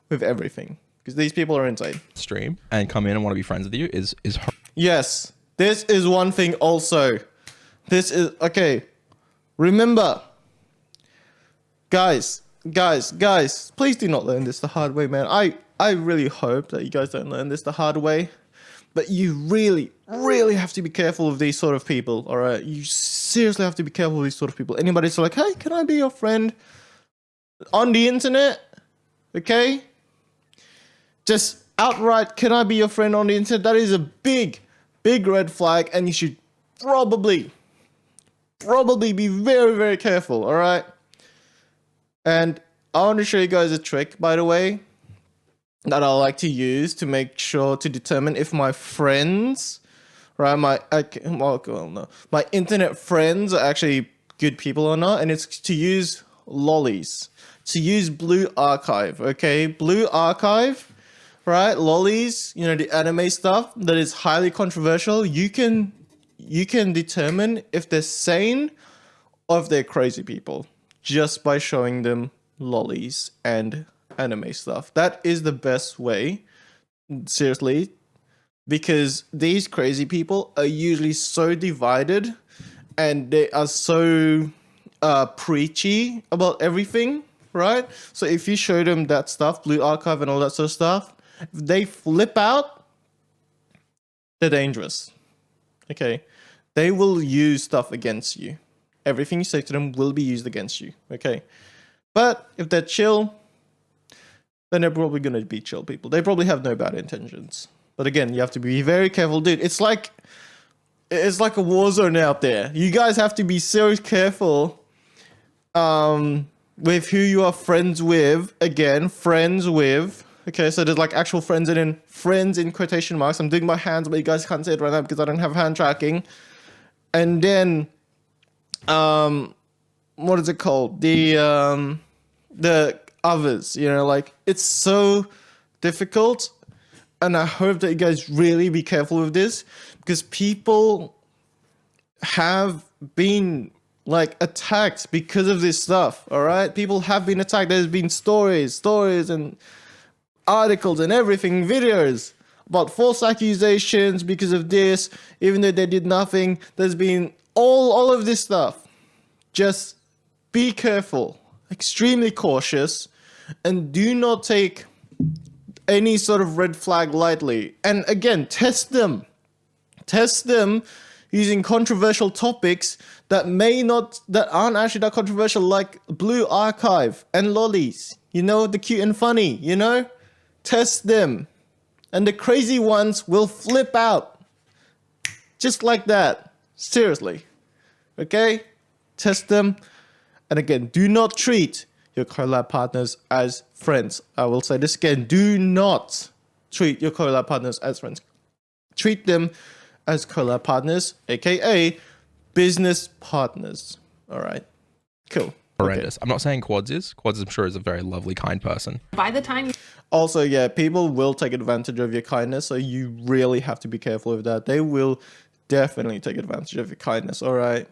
with everything, because these people are insane. Stream and come in and want to be friends with you is Yes, this is one thing also. This is okay. Remember, guys, please do not learn this the hard way, man. I really hope that you guys don't learn this the hard way, but you really have to be careful of these sort of people. All right, you seriously have to be careful with these sort of people. Anybody that's like, hey, can I be your friend on the internet? Okay, just outright, can I be your friend on the internet? That is a big red flag, and you should probably be very careful. All right, and I want to show you guys a trick, by the way, that I like to use to make sure to determine if my friends, right, my internet friends are actually good people or not, and it's to use lollies, to use Blue Archive. Okay, Blue Archive, right? Lollies, you know, the anime stuff that is highly controversial. You can determine if they're sane or if they're crazy people just by showing them lollies and anime stuff. That is the best way, seriously, because these crazy people are usually so divided and they are so preachy about everything, right? So if you show them that stuff, Blue Archive and all that sort of stuff, if they flip out, they're dangerous. Okay, they will use stuff against you. Everything you say to them will be used against you. Okay, but if they're chill, then they're probably gonna be chill people. They probably have no bad intentions. But again, you have to be very careful, dude. It's like a war zone out there. You guys have to be so careful with who you are friends with. Again, friends with. Okay, so there's like actual friends and then friends in quotation marks. I'm doing my hands, but you guys can't see it right now because I don't have hand tracking. And then, what is it called? The others, you know, like, it's so difficult. And I hope that you guys really be careful with this, because people have been like attacked because of this stuff. All right, people have been attacked. There's been stories and articles and everything, videos about false accusations because of this, even though they did nothing. There's been all of this stuff. Just be careful, extremely cautious, and do not take any sort of red flag lightly. And again, test them using controversial topics that aren't actually that controversial, like Blue Archive and lollies, you know, the cute and funny, you know. Test them, and the crazy ones will flip out just like that. Seriously. Okay, test them. And again, do not treat your collab partners as friends. I will say this again, do not treat your collab partners as friends. Treat them as collab partners, aka business partners. All right, cool. Horrendous. Okay. I'm not saying Quads I'm sure is a very lovely, kind person. By the time also, yeah, people will take advantage of your kindness, so you really have to be careful with that. They will definitely take advantage of your kindness. All right,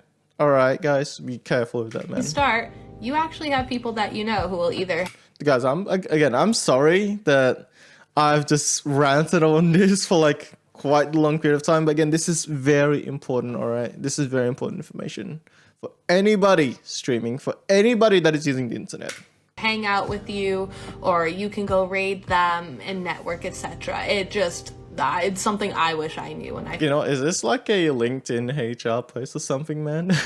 guys, be careful with that, man. Start, you actually have people that you know who will either. Guys, I'm sorry that I've just ranted on this for like quite a long period of time, but again, this is very important. All right, this is very important information for anybody streaming, for anybody that is using the internet. Hang out with you, or you can go raid them and network, etc. It's something I wish I knew when I. You know, is this like a LinkedIn HR post or something, man?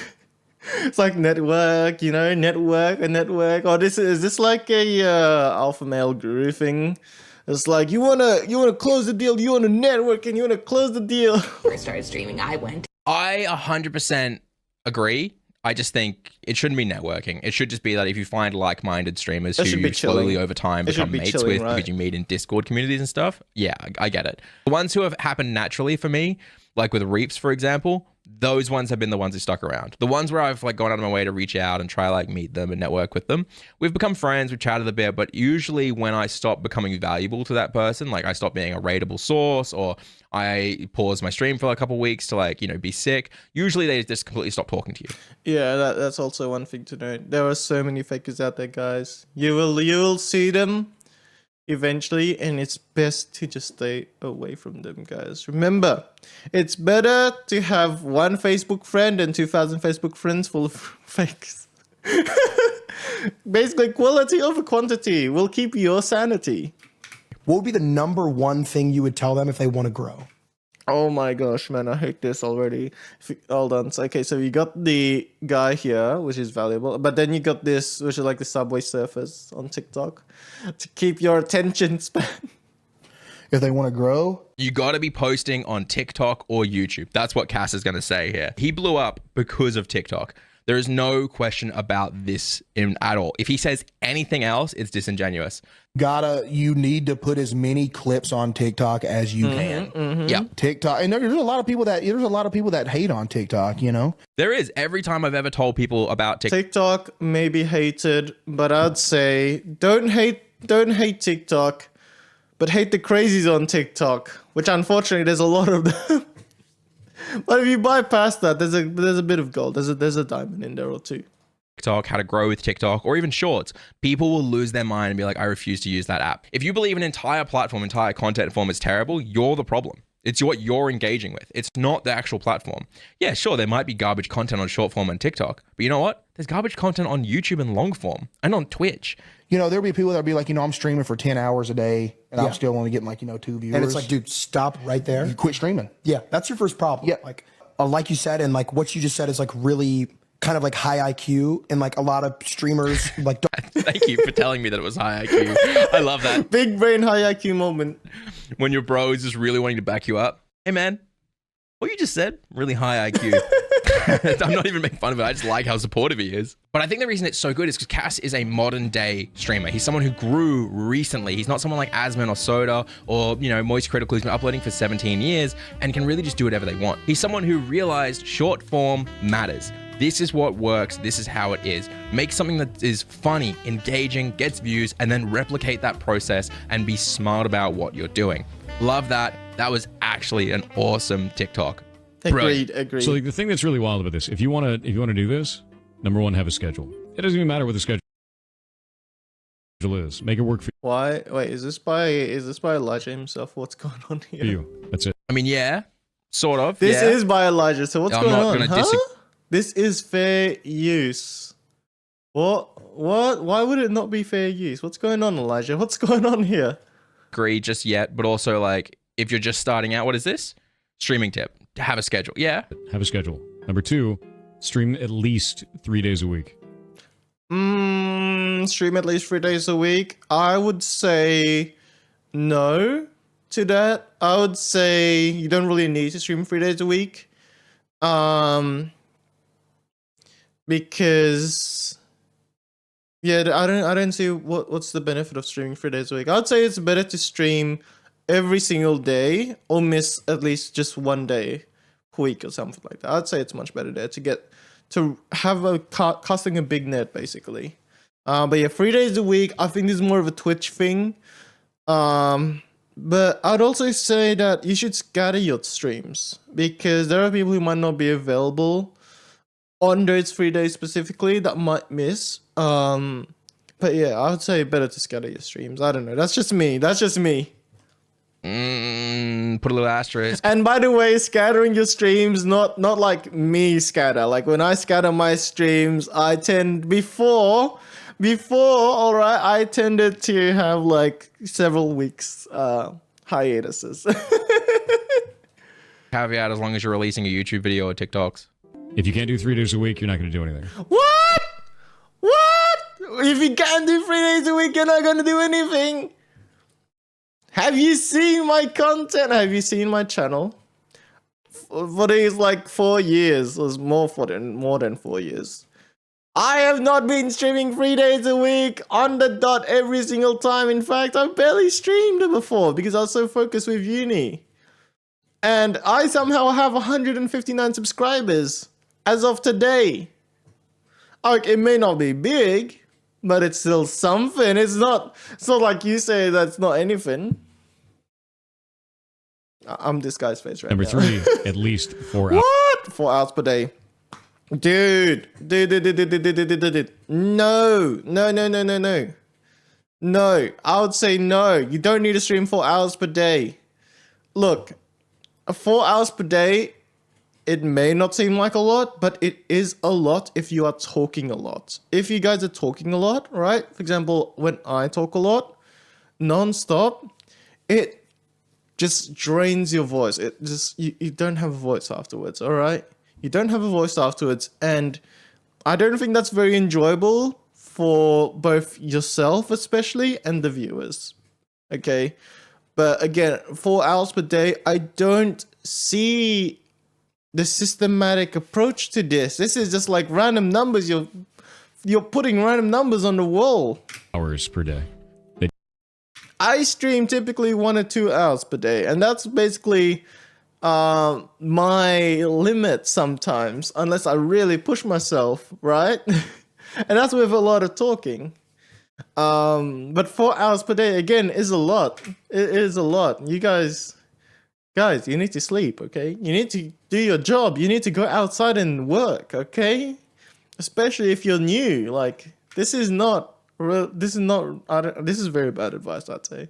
It's like network, you know, network. Or is this like a alpha male guru thing? It's like you wanna close the deal, you wanna network, and you wanna close the deal. When I started streaming, I 100% agree. I just think it shouldn't be networking. It should just be that if you find like-minded streamers who you slowly over time become mates with, right? Because you meet in Discord communities and stuff. Yeah, I get it. The ones who have happened naturally for me, like with Reaps, for example, those ones have been the ones who stuck around. The ones where I've like gone out of my way to reach out and try like meet them and network with them, we've become friends, we've chatted a bit, but usually when I stop becoming valuable to that person, like I stop being a rateable source, or I pause my stream for a couple of weeks to like, you know, be sick, usually they just completely stop talking to you. Yeah, that's also one thing to note. There are so many fakers out there, guys. You will see them eventually, and it's best to just stay away from them, guys. Remember, it's better to have one Facebook friend than 2,000 Facebook friends full of fakes. Basically, quality over quantity will keep your sanity. What would be the number one thing you would tell them if they want to grow? Oh my gosh, man, I hate this already. Hold on. Okay, so you got the guy here, which is valuable, but then you got this, which is like the Subway Surfers on TikTok, to keep your attention span. If they want to grow, you got to be posting on TikTok or YouTube. That's what Cass is going to say here. He blew up because of TikTok. There is no question about this at all. If he says anything else, it's disingenuous. You need to put as many clips on TikTok as you can. Yeah. TikTok, and there's a lot of people that hate on TikTok, you know? There is. Every time I've ever told people about TikTok may be hated, but I'd say don't hate TikTok, but hate the crazies on TikTok, which unfortunately there's a lot of them. But if you bypass that, there's a bit of gold. There's a diamond in there or two. TikTok, how to grow with TikTok, or even shorts, people will lose their mind and be like, I refuse to use that app. If you believe an entire platform, entire content form is terrible, you're the problem. It's what you're engaging with. It's not the actual platform. Yeah, sure, there might be garbage content on short form and TikTok, but you know what? There's garbage content on YouTube and long form and on Twitch. You know, there'll be people that'll be like, you know, I'm streaming for 10 hours a day and I'm still only getting like, you know, 2 viewers. And it's like, dude, stop right there. You quit streaming. Yeah, that's your first problem. Yeah. Like you said, and like what you just said is like really kind of like high IQ, and like a lot of streamers like Thank you for telling me that it was high IQ. I love that. Big brain high IQ moment. When your bro is just really wanting to back you up. Hey man, what you just said, really high IQ. I'm not even making fun of it. I just like how supportive he is. But I think the reason it's so good is because Cass is a modern day streamer. He's someone who grew recently. He's not someone like Asman or Soda or, you know, Moist Critical who's been uploading for 17 years and can really just do whatever they want. He's someone who realized short form matters. This is what works. This is how it is. Make something that is funny, engaging, gets views, and then replicate that process and be smart about what you're doing. Love that. That was actually an awesome TikTok. Agreed. So like, the thing that's really wild about this, if you want to do this, number one, have a schedule. It doesn't even matter what the schedule is. Make it work for you. Why? Wait, is this by Elijah himself? What's going on here? You. That's it. I mean, yeah, sort of. This is by Elijah. So what's going on? Huh? This is fair use. What? Why would it not be fair use? What's going on, Elijah? What's going on here? Agree just yet, but also like if you're just starting out, what is this? Streaming tip. Have a schedule. Yeah. Have a schedule. Number two, stream at least 3 days a week. Stream at least 3 days a week. I would say no to that. I would say you don't really need to stream 3 days a week. Because I don't see what's the benefit of streaming 3 days a week. I'd say it's better to stream every single day or miss at least just 1 day a week or something like that. I'd say it's much better there to have a casting a big net basically. But yeah, 3 days a week. I think this is more of a Twitch thing. But I'd also say that you should scatter your streams because there are people who might not be available on those 3 days specifically that might miss. But yeah, I would say better to scatter your streams. I don't know. That's just me. Put a little asterisk. And by the way, scattering your streams, not like me scatter. Like when I scatter my streams, I tend before, all right, I tended to have like several weeks hiatuses. Caveat: as long as you're releasing a YouTube video or TikToks. If you can't do 3 days a week, you're not going to do anything. What? If you can't do 3 days a week, you're not going to do anything? Have you seen my content? Have you seen my channel? For these like 4 years, or more than 4 years. I have not been streaming 3 days a week on the dot every single time. In fact, I barely streamed before because I was so focused with uni. And I somehow have 159 subscribers as of today. Like, it may not be big, but it's still something. It's not like you say that's not anything. I'm this guy's face right Number now. 3, at least 4 hours. What? 4 hours per day. Dude. No. No, I would say no. You don't need to stream 4 hours per day. Look, 4 hours per day, it may not seem like a lot, but it is a lot if you are talking a lot. If you guys are talking a lot, right? For example, when I talk a lot, non-stop, it just drains your voice. It just, you don't have a voice afterwards, all right? You don't have a voice afterwards, and I don't think that's very enjoyable for both yourself especially and the viewers, okay? But again, 4 hours per day, I don't see the systematic approach to this. This is just like random numbers. You're putting random numbers on the wall. Hours per day. I stream typically 1 or 2 hours per day, and that's basically my limit sometimes, unless I really push myself, right? And that's with a lot of talking. But 4 hours per day, again, is a lot. It is a lot. You guys, you need to sleep, okay? You need to do your job. You need to go outside and work, okay? Especially if you're new. Like, this is very bad advice, I'd say.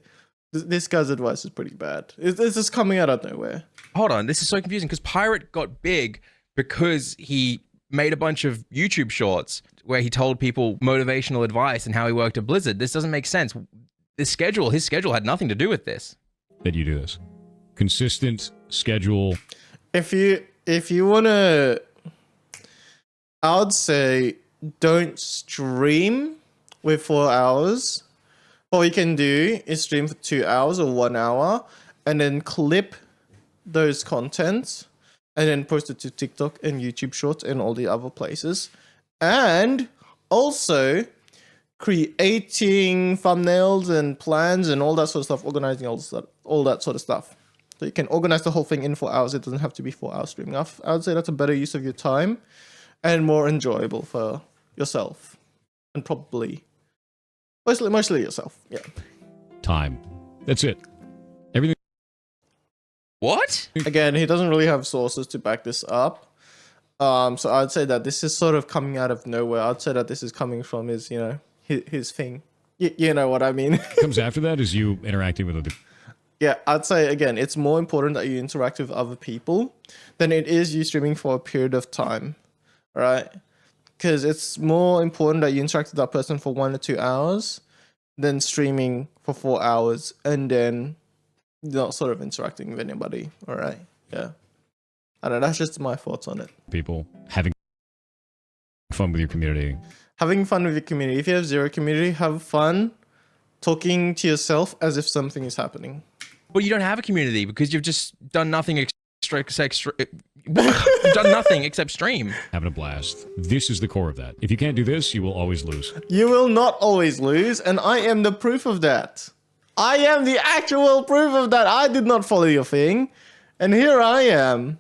This guy's advice is pretty bad. It's just coming out of nowhere. Hold on, this is so confusing because Pirate got big because he made a bunch of YouTube shorts where he told people motivational advice and how he worked at Blizzard. This doesn't make sense. His schedule had nothing to do with this. That you do this. Consistent schedule. If you wanna, I would say don't stream with 4 hours. All you can do is stream for 2 hours or 1 hour and then clip those contents and then post it to TikTok and YouTube Shorts and all the other places. And also creating thumbnails and plans and all that sort of stuff, organizing all that sort of stuff. So you can organize the whole thing in 4 hours. It doesn't have to be 4 hours streaming. I would say that's a better use of your time and more enjoyable for yourself and probably mostly yourself. Yeah. Time. That's it. Everything. What? Again, he doesn't really have sources to back this up. So I'd say that this is sort of coming out of nowhere. I'd say that this is coming from his, his thing. You know what I mean? Comes after that is you interacting with other. Yeah, I'd say, again, it's more important that you interact with other people than it is you streaming for a period of time, right? Because it's more important that you interact with that person for 1 or 2 hours than streaming for 4 hours and then not sort of interacting with anybody, all right? Yeah. I don't know, that's just my thoughts on it. People having fun with your community. Having fun with your community. If you have zero community, have fun talking to yourself as if something is happening. But you don't have a community because you've just done nothing you've done nothing except stream. Having a blast. This is the core of that. If you can't do this, you will always lose. You will not always lose, and I am the proof of that. I am the actual proof of that. I did not follow your thing, and here I am.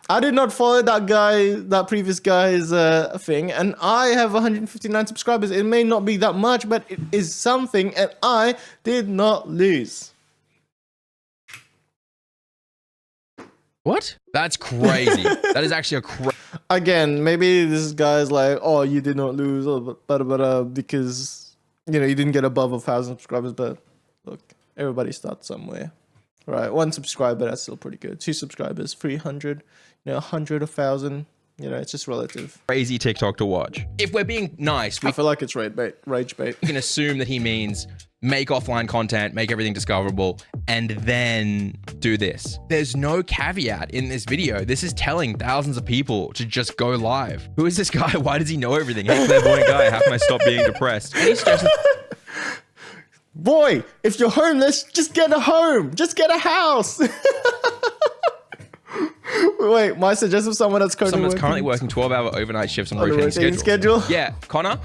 I did not follow that previous guy's thing, and I have 159 subscribers. It may not be that much, but it is something, and I did not lose. What? That's crazy. That is actually Again, maybe this guy's like, oh, you did not lose, because, you didn't get above 1,000 subscribers, but look, everybody starts somewhere, right? 1 subscriber, that's still pretty good. 2 subscribers, 300, 100, 1,000, it's just relative. Crazy TikTok to watch. If we're being nice, I feel like it's rage bait. We can assume that he means make offline content, make everything discoverable, and then do this. There's no caveat in this video. This is telling thousands of people to just go live. Who is this guy? Why does he know everything? Hey, clairvoyant guy, how can I stop being depressed? Any suggestions? Boy, if you're homeless, just get a home. Just get a house. Wait, my suggestion: someone that's currently working 12-hour overnight shifts on a rotating schedule. Yeah, Connor,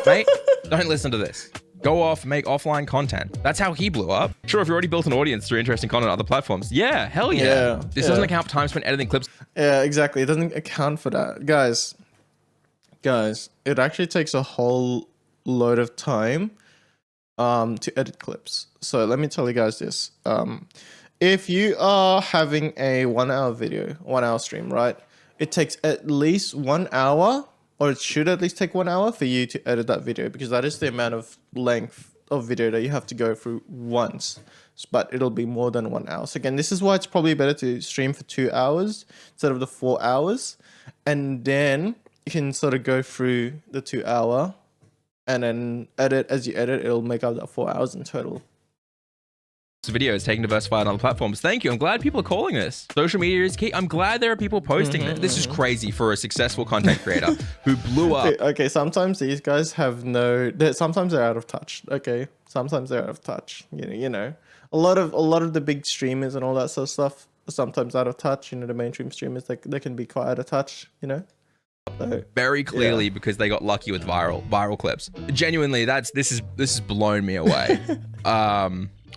mate, don't listen to this. Go off, make offline content. That's how he blew up. Sure, if you already built an audience through interesting content on other platforms. Yeah, hell yeah. This doesn't account for time spent editing clips. Yeah, exactly. It doesn't account for that. Guys, it actually takes a whole load of time to edit clips. So let me tell you guys this. If you are having a 1 hour video, 1 hour stream, right? It takes at least 1 hour, or it should at least take 1 hour for you to edit that video, because that is the amount of length of video that you have to go through once. But it'll be more than 1 hour. So again, this is why it's probably better to stream for 2 hours instead of the 4 hours. And then you can sort of go through the 2 hour and then edit. As you edit, it'll make up that 4 hours in total. Videos taking diversified on other platforms. Thank you. I'm glad people are calling this. Social media is key. I'm glad there are people posting this. This is crazy for a successful content creator who blew up. Okay, sometimes these guys have sometimes they're out of touch. Okay, sometimes they're out of touch. You know, a lot of the big streamers and all that sort of stuff are sometimes out of touch. You know, the mainstream streamers, they can be quite out of touch. You know. So, very clearly because they got lucky with viral clips. Genuinely, this has blown me away.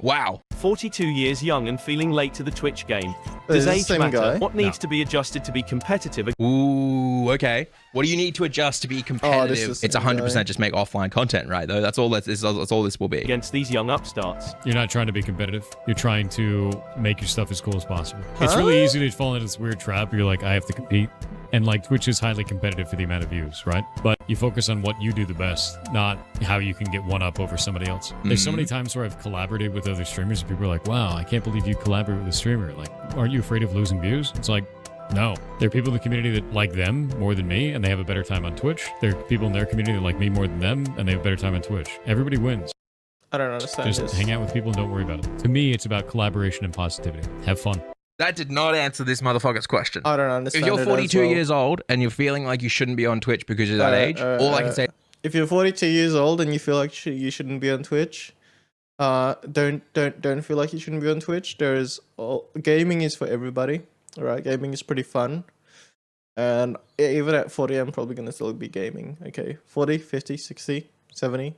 Wow. 42 years young and feeling late to the Twitch game. Does age matter? Guy? What needs to be adjusted to be competitive? Ooh, okay. What do you need to adjust to be competitive? It's 100% just make offline content, right? Though that's all that's all this will be. Against these young upstarts. You're not trying to be competitive. You're trying to make your stuff as cool as possible. It's really easy to fall into this weird trap where you're like, I have to compete. And like Twitch is highly competitive for the amount of views, right? But you focus on what you do the best, not how you can get one up over somebody else. There's so many times where I've collaborated with other streamers and people are like, wow, I can't believe you collaborate with a streamer. Like, aren't you afraid of losing views? It's like, no. There are people in the community that like them more than me and they have a better time on Twitch. There are people in their community that like me more than them and they have a better time on Twitch. Everybody wins. I don't understand Just hang out with people and don't worry about it. To me, it's about collaboration and positivity. Have fun. That did not answer this motherfucker's question. I don't understand. If you're 42 years old and you're feeling like you shouldn't be on Twitch because you're that age, all I can say, if you're 42 years old and you feel like you shouldn't be on Twitch, don't feel like you shouldn't be on Twitch. Gaming is for everybody. All right, gaming is pretty fun, and even at 40, I'm probably gonna still be gaming. Okay, 40, 50, 60, 70.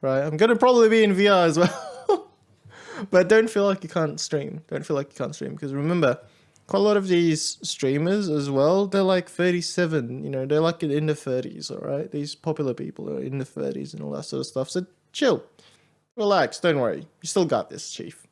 Right, I'm gonna probably be in VR as well. But don't feel like you can't stream. Don't feel like you can't stream. Because remember, quite a lot of these streamers as well, they're like 37. You know, they're like in the 30s, all right? These popular people are in the 30s and all that sort of stuff. So chill. Relax. Don't worry. You still got this, Chief.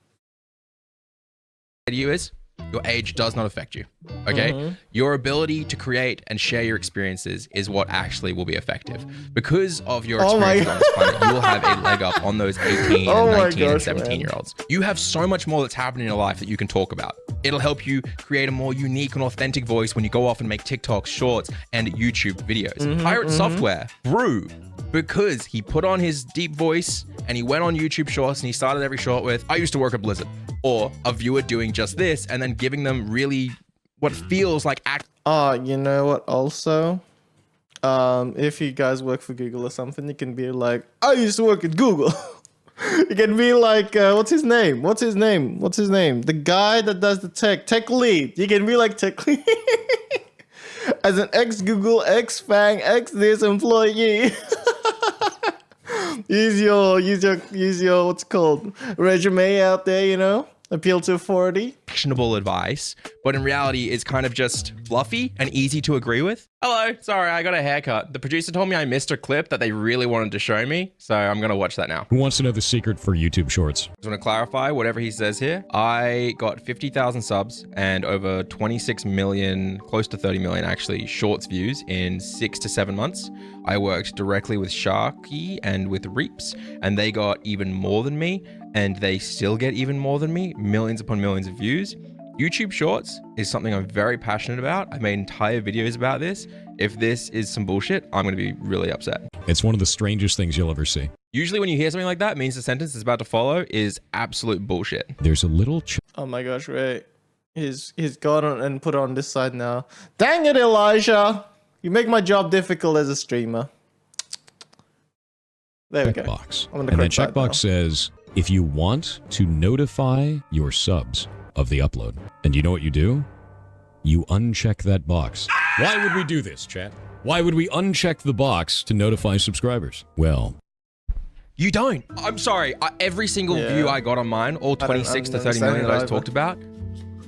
Your age does not affect you, okay? Your ability to create and share your experiences is what actually will be effective. Because of your experience on this planet, you will have a leg up on those 18 and 19 and 17-year-olds. You have so much more that's happening in your life that you can talk about. It'll help you create a more unique and authentic voice when you go off and make TikToks, shorts, and YouTube videos. Pirate Software grew because he put on his deep voice and he went on YouTube Shorts and he started every short with, I used to work at Blizzard. Or a viewer doing just this and then giving them really what feels like you know what also? If you guys work for Google or something, you can be like, I used to work at Google. You can be like, what's his name? The guy that does the tech lead. You can be like tech lead. As an ex-Google, ex-Fang, ex-this employee. use your what's it called, resume out there, you know? Appeal to authority. Actionable advice, but in reality it's kind of just fluffy and easy to agree with. Hello, sorry, I got a haircut. The producer told me I missed a clip that they really wanted to show me, so I'm gonna watch that now. Who wants to know the secret for YouTube Shorts? I just want to clarify whatever he says here. I got 50,000 subs and over 26 million, close to 30 million actually, Shorts views in 6 to 7 months. I worked directly with Sharky and with Reaps, and they got even more than me, and they still get even more than me, millions upon millions of views. YouTube Shorts is something I'm very passionate about. I made entire videos about this. If this is some bullshit, I'm going to be really upset. It's one of the strangest things you'll ever see. Usually when you hear something like that, it means the sentence that's about to follow is absolute bullshit. There's a little... Oh my gosh, Ray. He's gone on and put it on this side now. Dang it, Elijah. You make my job difficult as a streamer. There we go. Checkbox. And that checkbox says, if you want to notify your subs of the upload. And you know what you do? You uncheck that box. Why would we do this, chat? Why would we uncheck the box to notify subscribers? Well, You don't. I'm sorry. Every single view I got on mine, all 26 to 30 million that I talked about,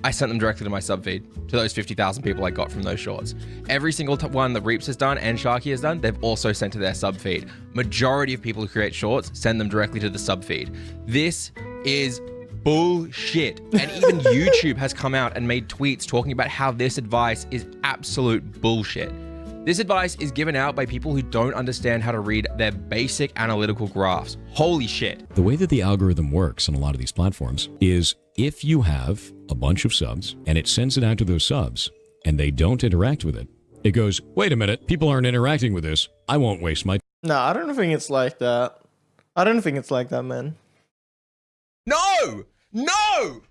I sent them directly to my sub feed, to those 50,000 people I got from those shorts. Every single one that Reaps has done and Sharky has done, they've also sent to their sub feed. Majority of people who create shorts send them directly to the sub feed. This is bullshit. And even YouTube has come out and made tweets talking about how this advice is absolute bullshit. This advice is given out by people who don't understand how to read their basic analytical graphs. Holy shit. The way that the algorithm works on a lot of these platforms is if you have a bunch of subs and it sends it out to those subs and they don't interact with it, it goes, wait a minute, people aren't interacting with this. I won't waste my... No, I don't think it's like that. I don't think it's like that, man. No! No!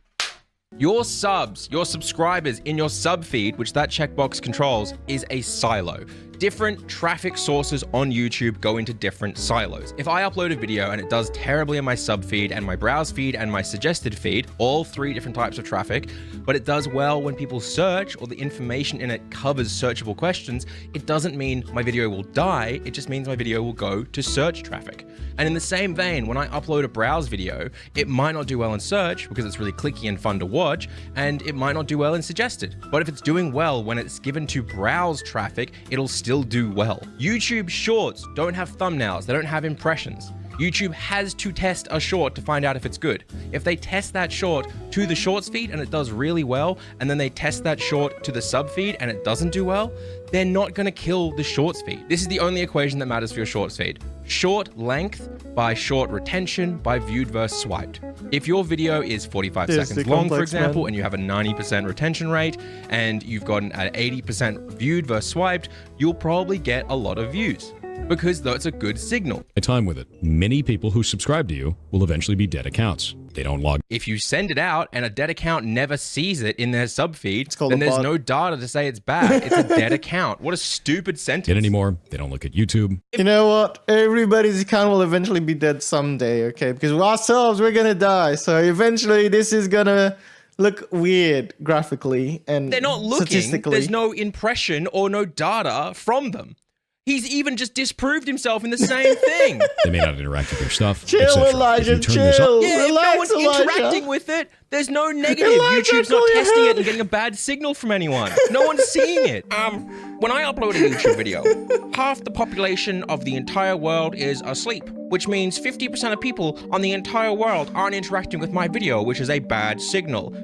Your subs, your subscribers in your sub feed, which that checkbox controls, is a silo. Different traffic sources on YouTube go into different silos. If I upload a video and it does terribly in my sub feed and my browse feed and my suggested feed, all 3 different types of traffic, but it does well when people search or the information in it covers searchable questions, it doesn't mean my video will die, it just means my video will go to search traffic. And in the same vein, when I upload a browse video, it might not do well in search because it's really clicky and fun to watch, and it might not do well in suggested. But if it's doing well when it's given to browse traffic, it'll still do well. YouTube shorts don't have thumbnails, they don't have impressions. YouTube has to test a short to find out if it's good. If they test that short to the shorts feed and it does really well, and then they test that short to the sub feed and it doesn't do well, they're not gonna kill the shorts feed. This is the only equation that matters for your shorts feed. Short length by short retention by viewed versus swiped. If your video is 45 seconds long, for example, and you have a 90% retention rate, and you've got an 80% viewed versus swiped, you'll probably get a lot of views, because that's a good signal. A time with it. Many people who subscribe to you will eventually be dead accounts. They don't log. If you send it out and a dead account never sees it in their sub feed, then there's no data to say it's bad. It's a dead account. What a stupid sentence. Get anymore. They don't look at YouTube. You know what? Everybody's account will eventually be dead someday, okay? Because ourselves, we're gonna die. So eventually this is gonna look weird graphically and they're not looking. Statistically. There's no impression or no data from them. He's even just disproved himself in the same thing. They may not interact with your stuff. Chill, Elijah, chill. Yeah, Relax, if no one's Elijah. interacting with it, there's no negative. YouTube's not testing it and getting a bad signal from anyone. No one's seeing it. When I upload a YouTube video, half the population of the entire world is asleep, which means 50% of people on the entire world aren't interacting with my video, which is a bad signal.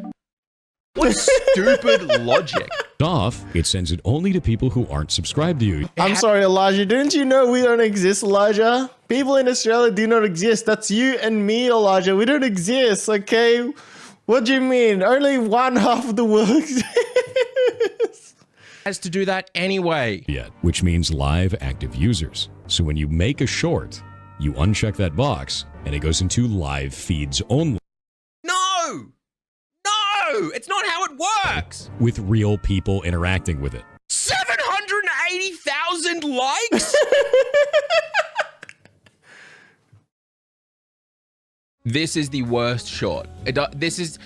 What stupid logic. Off, it sends it only to people who aren't subscribed to you. I'm sorry, Elijah. Didn't you know we don't exist, Elijah? People in Australia do not exist. That's you and me, Elijah. We don't exist, okay? What do you mean? Only one half of the world exists. Has to do that anyway. Yet, which means live active users. So when you make a short, you uncheck that box and it goes into live feeds only. No! It's not how it works! With real people interacting with it. 780,000 likes? This is the worst short. This is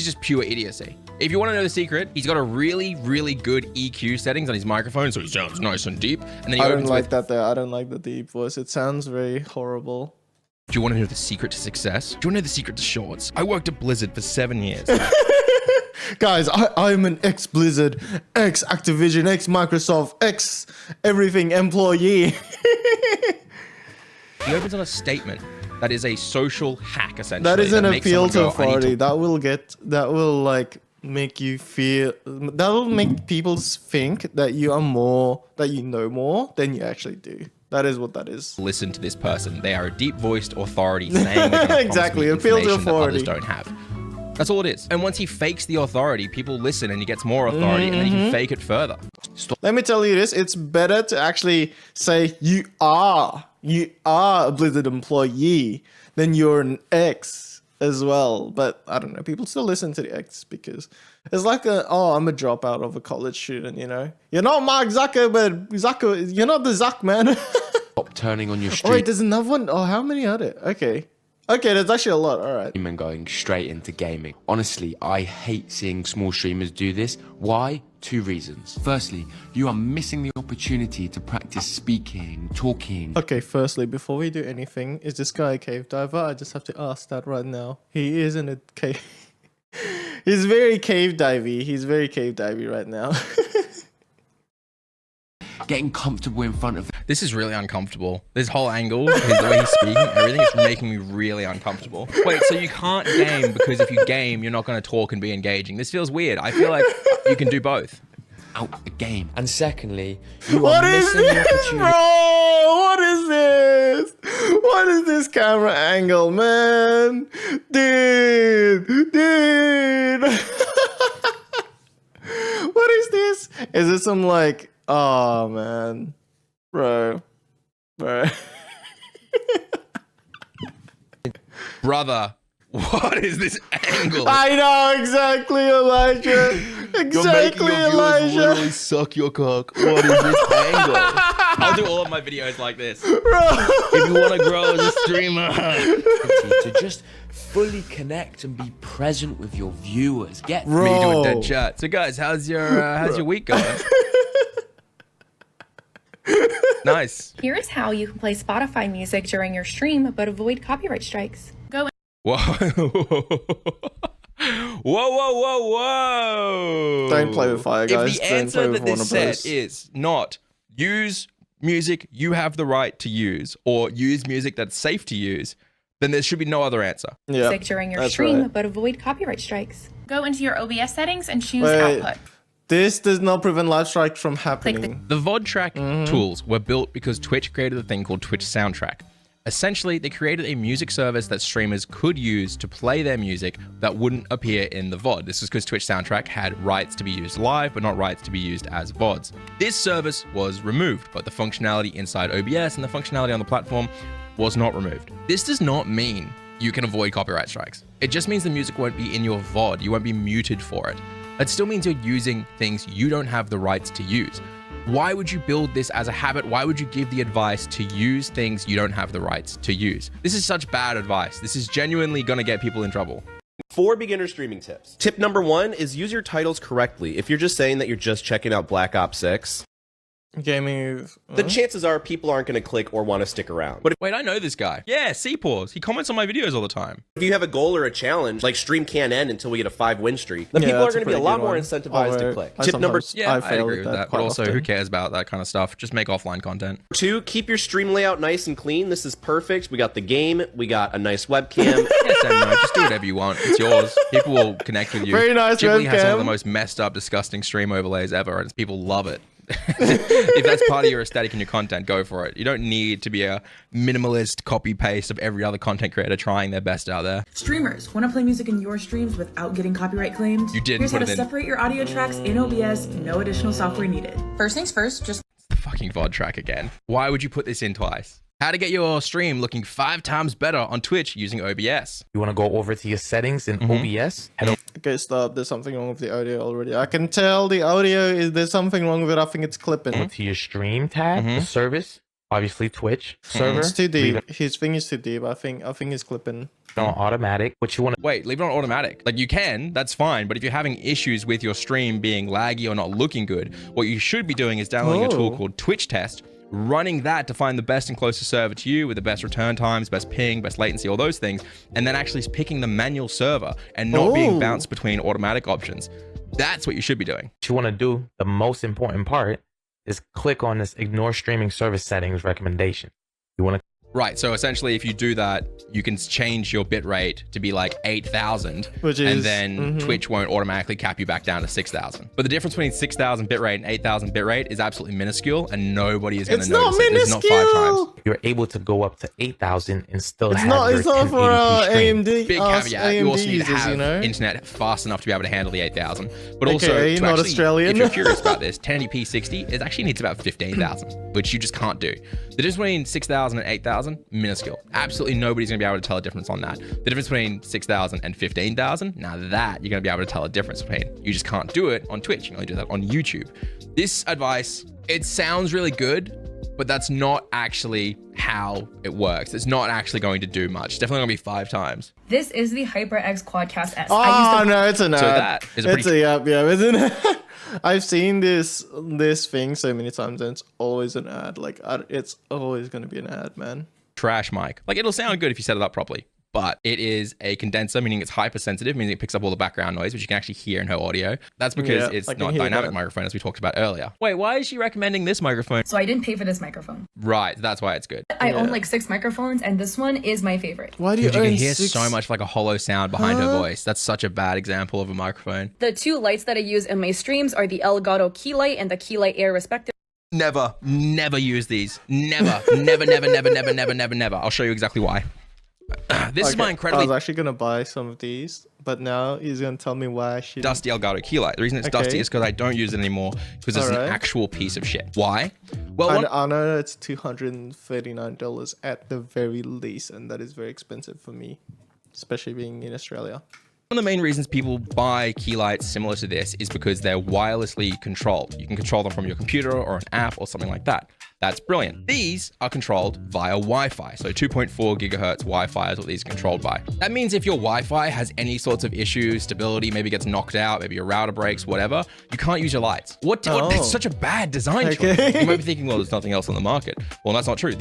just pure idiocy. If you want to know the secret, he's got a really, really good EQ settings on his microphone, so he sounds nice and deep. And then he I don't like that though. I don't like the deep voice. It sounds very horrible. Do you want to know the secret to success? Do you want to know the secret to shorts? I worked at Blizzard for 7 years. Guys, I'm an ex-Blizzard, ex-Activision, ex-Microsoft, ex-everything employee. He opens on a statement that is a social hack, essentially. That is an appeal to authority. That will like make you feel, that will make people think that you are more, that you know more than you actually do. That is what that is. Listen to this person. They are a deep-voiced authority saying exactly, appeal to authority that others don't have. That's all it is. And once he fakes the authority, people listen and he gets more authority and then he can fake it further. Let me tell you this, it's better to actually say you are a Blizzard employee than you're an ex as well. But I don't know, people still listen to the ex because it's like I'm a dropout of a college student, you know? You're not Mark Zuckerberg, but you're not the Zuck, man. Stop turning on your street. Oh wait, there's another one. Oh, how many are there? Okay, there's actually a lot. All right. And going straight into gaming. Honestly, I hate seeing small streamers do this. Why? 2 reasons. Firstly, you are missing the opportunity to practice speaking, talking. Okay, firstly, before we do anything, is this guy a cave diver? I just have to ask that right now. He is in a cave. He's very cave divey. He's very cave divey right now. Getting comfortable in front of... This is really uncomfortable. This whole angle, the way he's speaking, everything is making me really uncomfortable. Wait, so you can't game because if you game, you're not going to talk and be engaging. This feels weird. I feel like you can do both. Out the game. And secondly, you What are is missing this, the opportunity. bro? What is this? What is this camera angle, man? Dude. What is this? Is this some like, oh man, bro. Brother, what is this angle? I know exactly, Elijah. Exactly, Elijah. Literally suck your cock. What is this angle? I'll do all of my videos like this. Bro. If you want to grow as a streamer. To just fully connect and be present with your viewers. Get Me do a dead chat. So guys, how's your week going? Nice. Here's how you can play Spotify music during your stream but avoid copyright strikes. Go Whoa. Whoa. Don't play with fire, guys. If the Don't answer play with that this Warner said Bros. is not use music you have the right to use or use music that's safe to use, then there should be no other answer. Yeah, music during your that's stream right. but avoid copyright strikes. Go into your OBS settings and choose Wait. output. This does not prevent live strikes from happening. The VOD track tools were built because Twitch created a thing called Twitch Soundtrack. Essentially, they created a music service that streamers could use to play their music that wouldn't appear in the VOD. This is because Twitch Soundtrack had rights to be used live, but not rights to be used as VODs. This service was removed, but the functionality inside OBS and the functionality on the platform was not removed. This does not mean you can avoid copyright strikes. It just means the music won't be in your VOD. You won't be muted for it. It still means you're using things you don't have the rights to use. Why would you build this as a habit? Why would you give the advice to use things you don't have the rights to use? This is such bad advice. This is genuinely gonna get people in trouble. 4 beginner streaming tips. Tip number 1 is use your titles correctly. If you're just saying that you're just checking out Black Ops 6, gaming, the chances are people aren't going to click or want to stick around. But Wait, I know this guy. Yeah, C-Pause. He comments on my videos all the time. if you have a goal or a challenge, like stream can't end until we get a 5-win streak, then people are going to be a lot more incentivized to click. Tip number Yeah, I agree with that. But also, who cares about that kind of stuff? Just make offline content. 2, keep your stream layout nice and clean. This is perfect. We got the game. We got a nice webcam. Yes and no. Just do whatever you want. It's yours. People will connect with you. Very nice Ghibli has some of webcam. the most messed up, disgusting stream overlays ever, and people love it. If that's part of your aesthetic and your content, go for it. You don't need to be a minimalist copy paste of every other content creator trying their best out there. Streamers want to play music in your streams without getting copyright claimed? You didn't Here's how put to it in. separate your audio tracks in OBS, no additional software needed. First things first, just The fucking VOD track again. Why would you put this in twice? How to get your stream looking 5 times better on Twitch using OBS. You want to go over to your settings in OBS? Okay, stop. There's something wrong with the audio already. I can tell the audio is there's something wrong with it. I think it's clipping. Go to your stream tab, the service, obviously Twitch server. It's too leave deep. His thing is too deep. I think it's clipping. it on automatic. What you want to Wait, leave it on automatic. Like you can, that's fine. But if you're having issues with your stream being laggy or not looking good, what you should be doing is downloading a tool called Twitch Test, running that to find the best and closest server to you with the best return times, best ping, best latency, all those things, and then actually picking the manual server and not being bounced between automatic options. That's what you should be doing. What you want to do, the most important part, is click on this ignore streaming service settings recommendation. You want to Right, so essentially if you do that, you can change your bitrate to be like 8,000, Which and is- then Twitch won't automatically cap you back down to 6,000. But the difference between 6,000 bitrate and 8,000 bitrate is absolutely minuscule, and nobody is going to notice it. It's not 5 times. You're able to go up to 8,000 and still It's have not. your It's not for 1080p stream. AMD. Big us caveat, you also AMD need to users, have you know. internet fast enough to be able to handle the 8,000. But Okay, also, to not actually, Australian. if you're curious about this, 1080p 60, it actually needs about 15,000, which you just can't do. The difference between 6,000 and 8,000, minuscule. Absolutely nobody's going to be able to tell a difference on that. The difference between 6,000 and 15,000, now that you're going to be able to tell a difference between. You just can't do it on Twitch. You can only do that on YouTube. This advice, it sounds really good, but that's not actually how it works. It's not actually going to do much. It's definitely going to be 5 times. This is the HyperX Quadcast S. Oh no, it's a no. So that is a It's pretty... a yep, isn't it? I've seen this thing so many times, and it's always an ad. Like it's always going to be an ad, man. Trash mic. Like it'll sound good if you set it up properly, but it is a condenser, meaning it's hypersensitive, meaning it picks up all the background noise, which you can actually hear in her audio. That's because it's not a dynamic microphone, as we talked about earlier. Wait, why is she recommending this microphone? So I didn't pay for this microphone. Right, that's why it's good. I own like 6 microphones, and this one is my favorite. Why do you can hear so much like a hollow sound behind her voice. That's such a bad example of a microphone. The 2 lights that I use in my streams are the Elgato Key Light and the Key Light Air respectively. Never use these. Never. Never. I'll show you exactly why. This is my incredibly... I was actually going to buy some of these, but now he's going to tell me why I should... Dusty Elgato Key Light. The reason it's dusty is because I don't use it anymore, because it's an actual piece of shit. Why? Well, I know it's $239 at the very least, and that is very expensive for me, especially being in Australia. One of the main reasons people buy key lights similar to this is because they're wirelessly controlled. You can control them from your computer or an app or something like that. That's brilliant. These are controlled via Wi-Fi. So 2.4 gigahertz Wi-Fi is what these are controlled by. That means if your Wi-Fi has any sorts of issues, stability, maybe gets knocked out, maybe your router breaks, whatever, you can't use your lights. That's such a bad design choice. You might be thinking, well, there's nothing else on the market. Well, that's not true.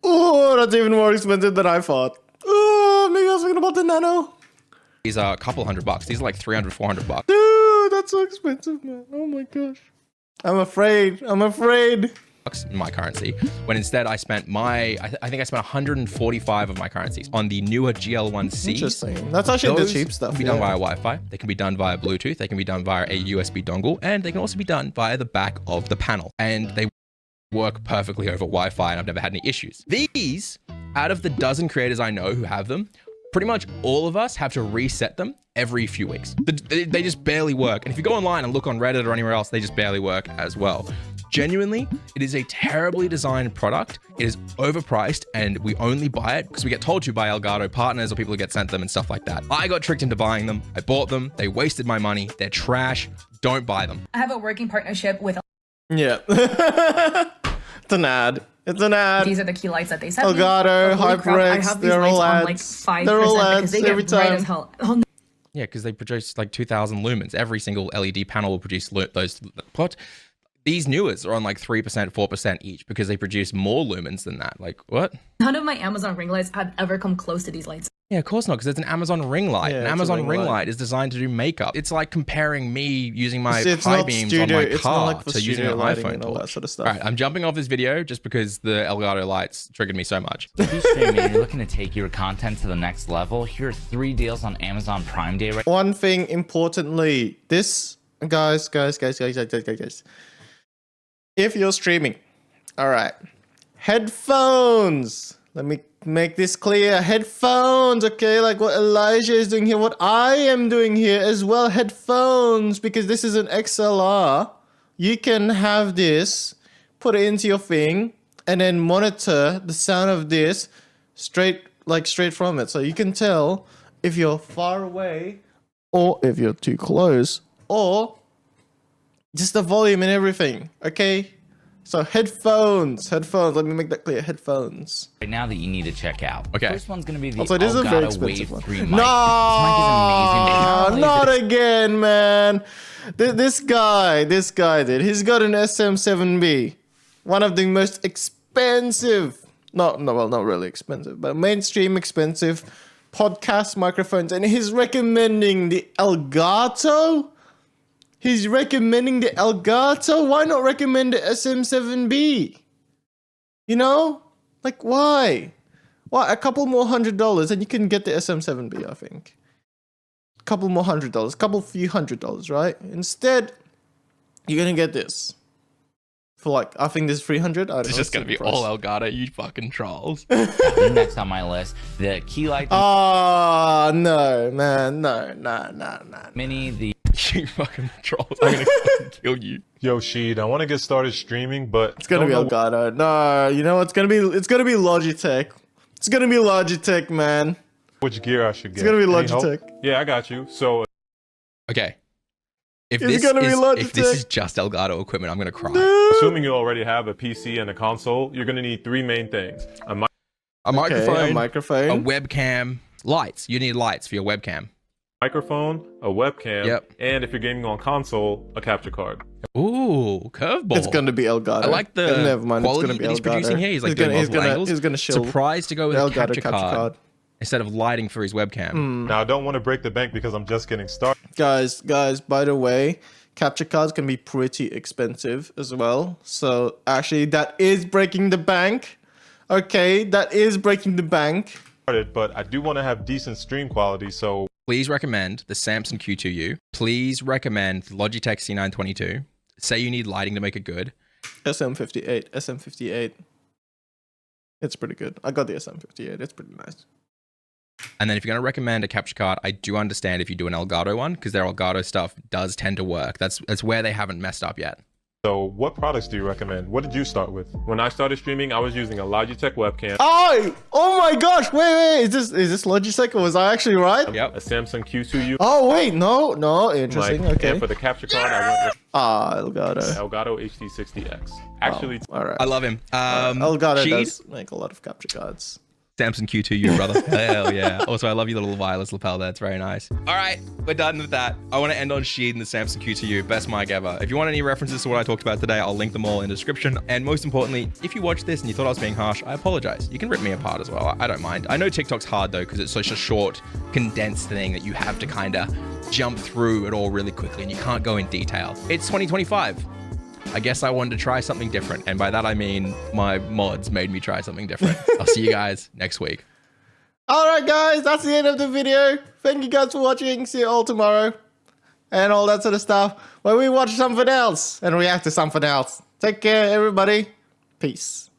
Oh, that's even more expensive than I thought. Oh, maybe I was thinking about the Nano. These are a couple $100. These are like $300, $400. Dude, that's so expensive, man. Oh my gosh. I'm afraid. In my currency, when instead I spent I think I spent 145 of my currencies on the newer GL1Cs. Interesting. That's actually the cheap stuff. They can be done via Wi-Fi. They can be done via Bluetooth. They can be done via a USB dongle, and they can also be done via the back of the panel. And they work perfectly over Wi-Fi, and I've never had any issues. These, out of the dozen creators I know who have them, pretty much all of us have to reset them every few weeks. They just barely work. And if you go online and look on Reddit or anywhere else, they just barely work as well. Genuinely, it is a terribly designed product. It is overpriced, and we only buy it because we get told to by Elgato partners or people who get sent them and stuff like that. I got tricked into buying them. I bought them. They wasted my money. They're trash. Don't buy them. I have a working partnership with... Yeah. It's an ad. It's an ad. These are the key lights that they sent me. Elgato, HyperX, they're all ads. Like 5% they're all ads because they every get time. bright as hell. Yeah, because they produce like 2,000 lumens. Every single LED panel will produce those. What? These newers are on like 3%, 4% each because they produce more lumens than that. Like, what? None of my Amazon ring lights have ever come close to these lights. Yeah, of course not, because it's an Amazon ring light. Yeah, an Amazon ring light is designed to do makeup. It's like comparing me using my high beams on my car to using an iPhone and all that sort of stuff. All right, I'm jumping off this video just because the Elgato lights triggered me so much. If you're streaming and you're looking to take your content to the next level, here are 3 deals on Amazon Prime Day. One thing importantly, this, guys. If you're streaming, all right, headphones. Let me make this clear. Headphones, okay? Like what Elijah is doing here, what I am doing here as well. Headphones, because this is an XLR. You can have this, put it into your thing, and then monitor the sound of this straight from it. So you can tell if you're far away or if you're too close or just the volume and everything, okay? So headphones, let me make that clear, headphones. Right now that you need to check out. Okay. First one's going to be the Also, it is a very Elgato expensive Wave one. 3 mic. No, this mic is amazing. not again, man. This guy did. He's got an SM7B. One of the most expensive, not really expensive, but mainstream expensive podcast microphones. And he's recommending the Elgato? He's recommending the Elgato? Why not recommend the SM7B? You know? Like, why? Why? A couple more $100 and you can get the SM7B, I think. A couple more $100. Few $100, right? Instead, you're going to get this. For like, I think this is $300. It's just going to be all Elgato, you fucking trolls. Next on my list, the key light. Oh, no, man. No. Mini, the... You fucking trolls. I'm going to fucking kill you. Yo, Sheed, I want to get started streaming, but... It's going to be Elgato. No, you know what? It's going to be Logitech. It's going to be Logitech, man. Which gear I should get? It's going to be Logitech. Yeah, I got you. So... Okay. If It's this gonna be Logitech. if this is just Elgato equipment, I'm going to cry. Assuming you already have a PC and a console, you're going to need 3 main things. A microphone, a microphone, a webcam, lights. You need lights for your webcam. microphone, a webcam, and if you're gaming on console, a capture card. Ooh, curveball. It's gonna be Elgato. I like the Never mind, quality it's gonna be that he's Elgato. producing here. He's like doing multiple angles. He's gonna show. Surprised to go with a Elgato capture card instead of lighting for his webcam. Now, I don't want to break the bank because I'm just getting started. Guys, by the way, capture cards can be pretty expensive as well. So actually, that is breaking the bank. Okay, that is breaking the bank. But I do want to have decent stream quality, so please recommend the Samsung Q2U. Please recommend the Logitech C922. Say you need lighting to make it good. SM58. It's pretty good. I got the SM58. It's pretty nice. And then if you're going to recommend a capture card, I do understand if you do an Elgato one, because their Elgato stuff does tend to work. That's where they haven't messed up yet. So what products do you recommend? What did you start with? When I started streaming, I was using a Logitech webcam. Oh my gosh, wait, is this Logitech or was I actually right? Yep. A Samsung Q2U. Oh wait, no, interesting, okay. And for the capture card, I went with Elgato HD60X. Actually, all right. I love him. Elgato does make a lot of capture cards. Samsung Q2U, brother. Hell yeah. Also, I love your little wireless lapel there. It's very nice. All right, we're done with that. I want to end on Sheed and the Samsung Q2U. Best mic ever. If you want any references to what I talked about today, I'll link them all in the description. And most importantly, if you watched this and you thought I was being harsh, I apologize. You can rip me apart as well. I don't mind. I know TikTok's hard though, because it's such a short, condensed thing that you have to kind of jump through it all really quickly and you can't go in detail. It's 2025. I guess I wanted to try something different. And by that, I mean my mods made me try something different. I'll see you guys next week. All right, guys, that's the end of the video. Thank you guys for watching. See you all tomorrow and all that sort of stuff where we watch something else and react to something else. Take care, everybody. Peace.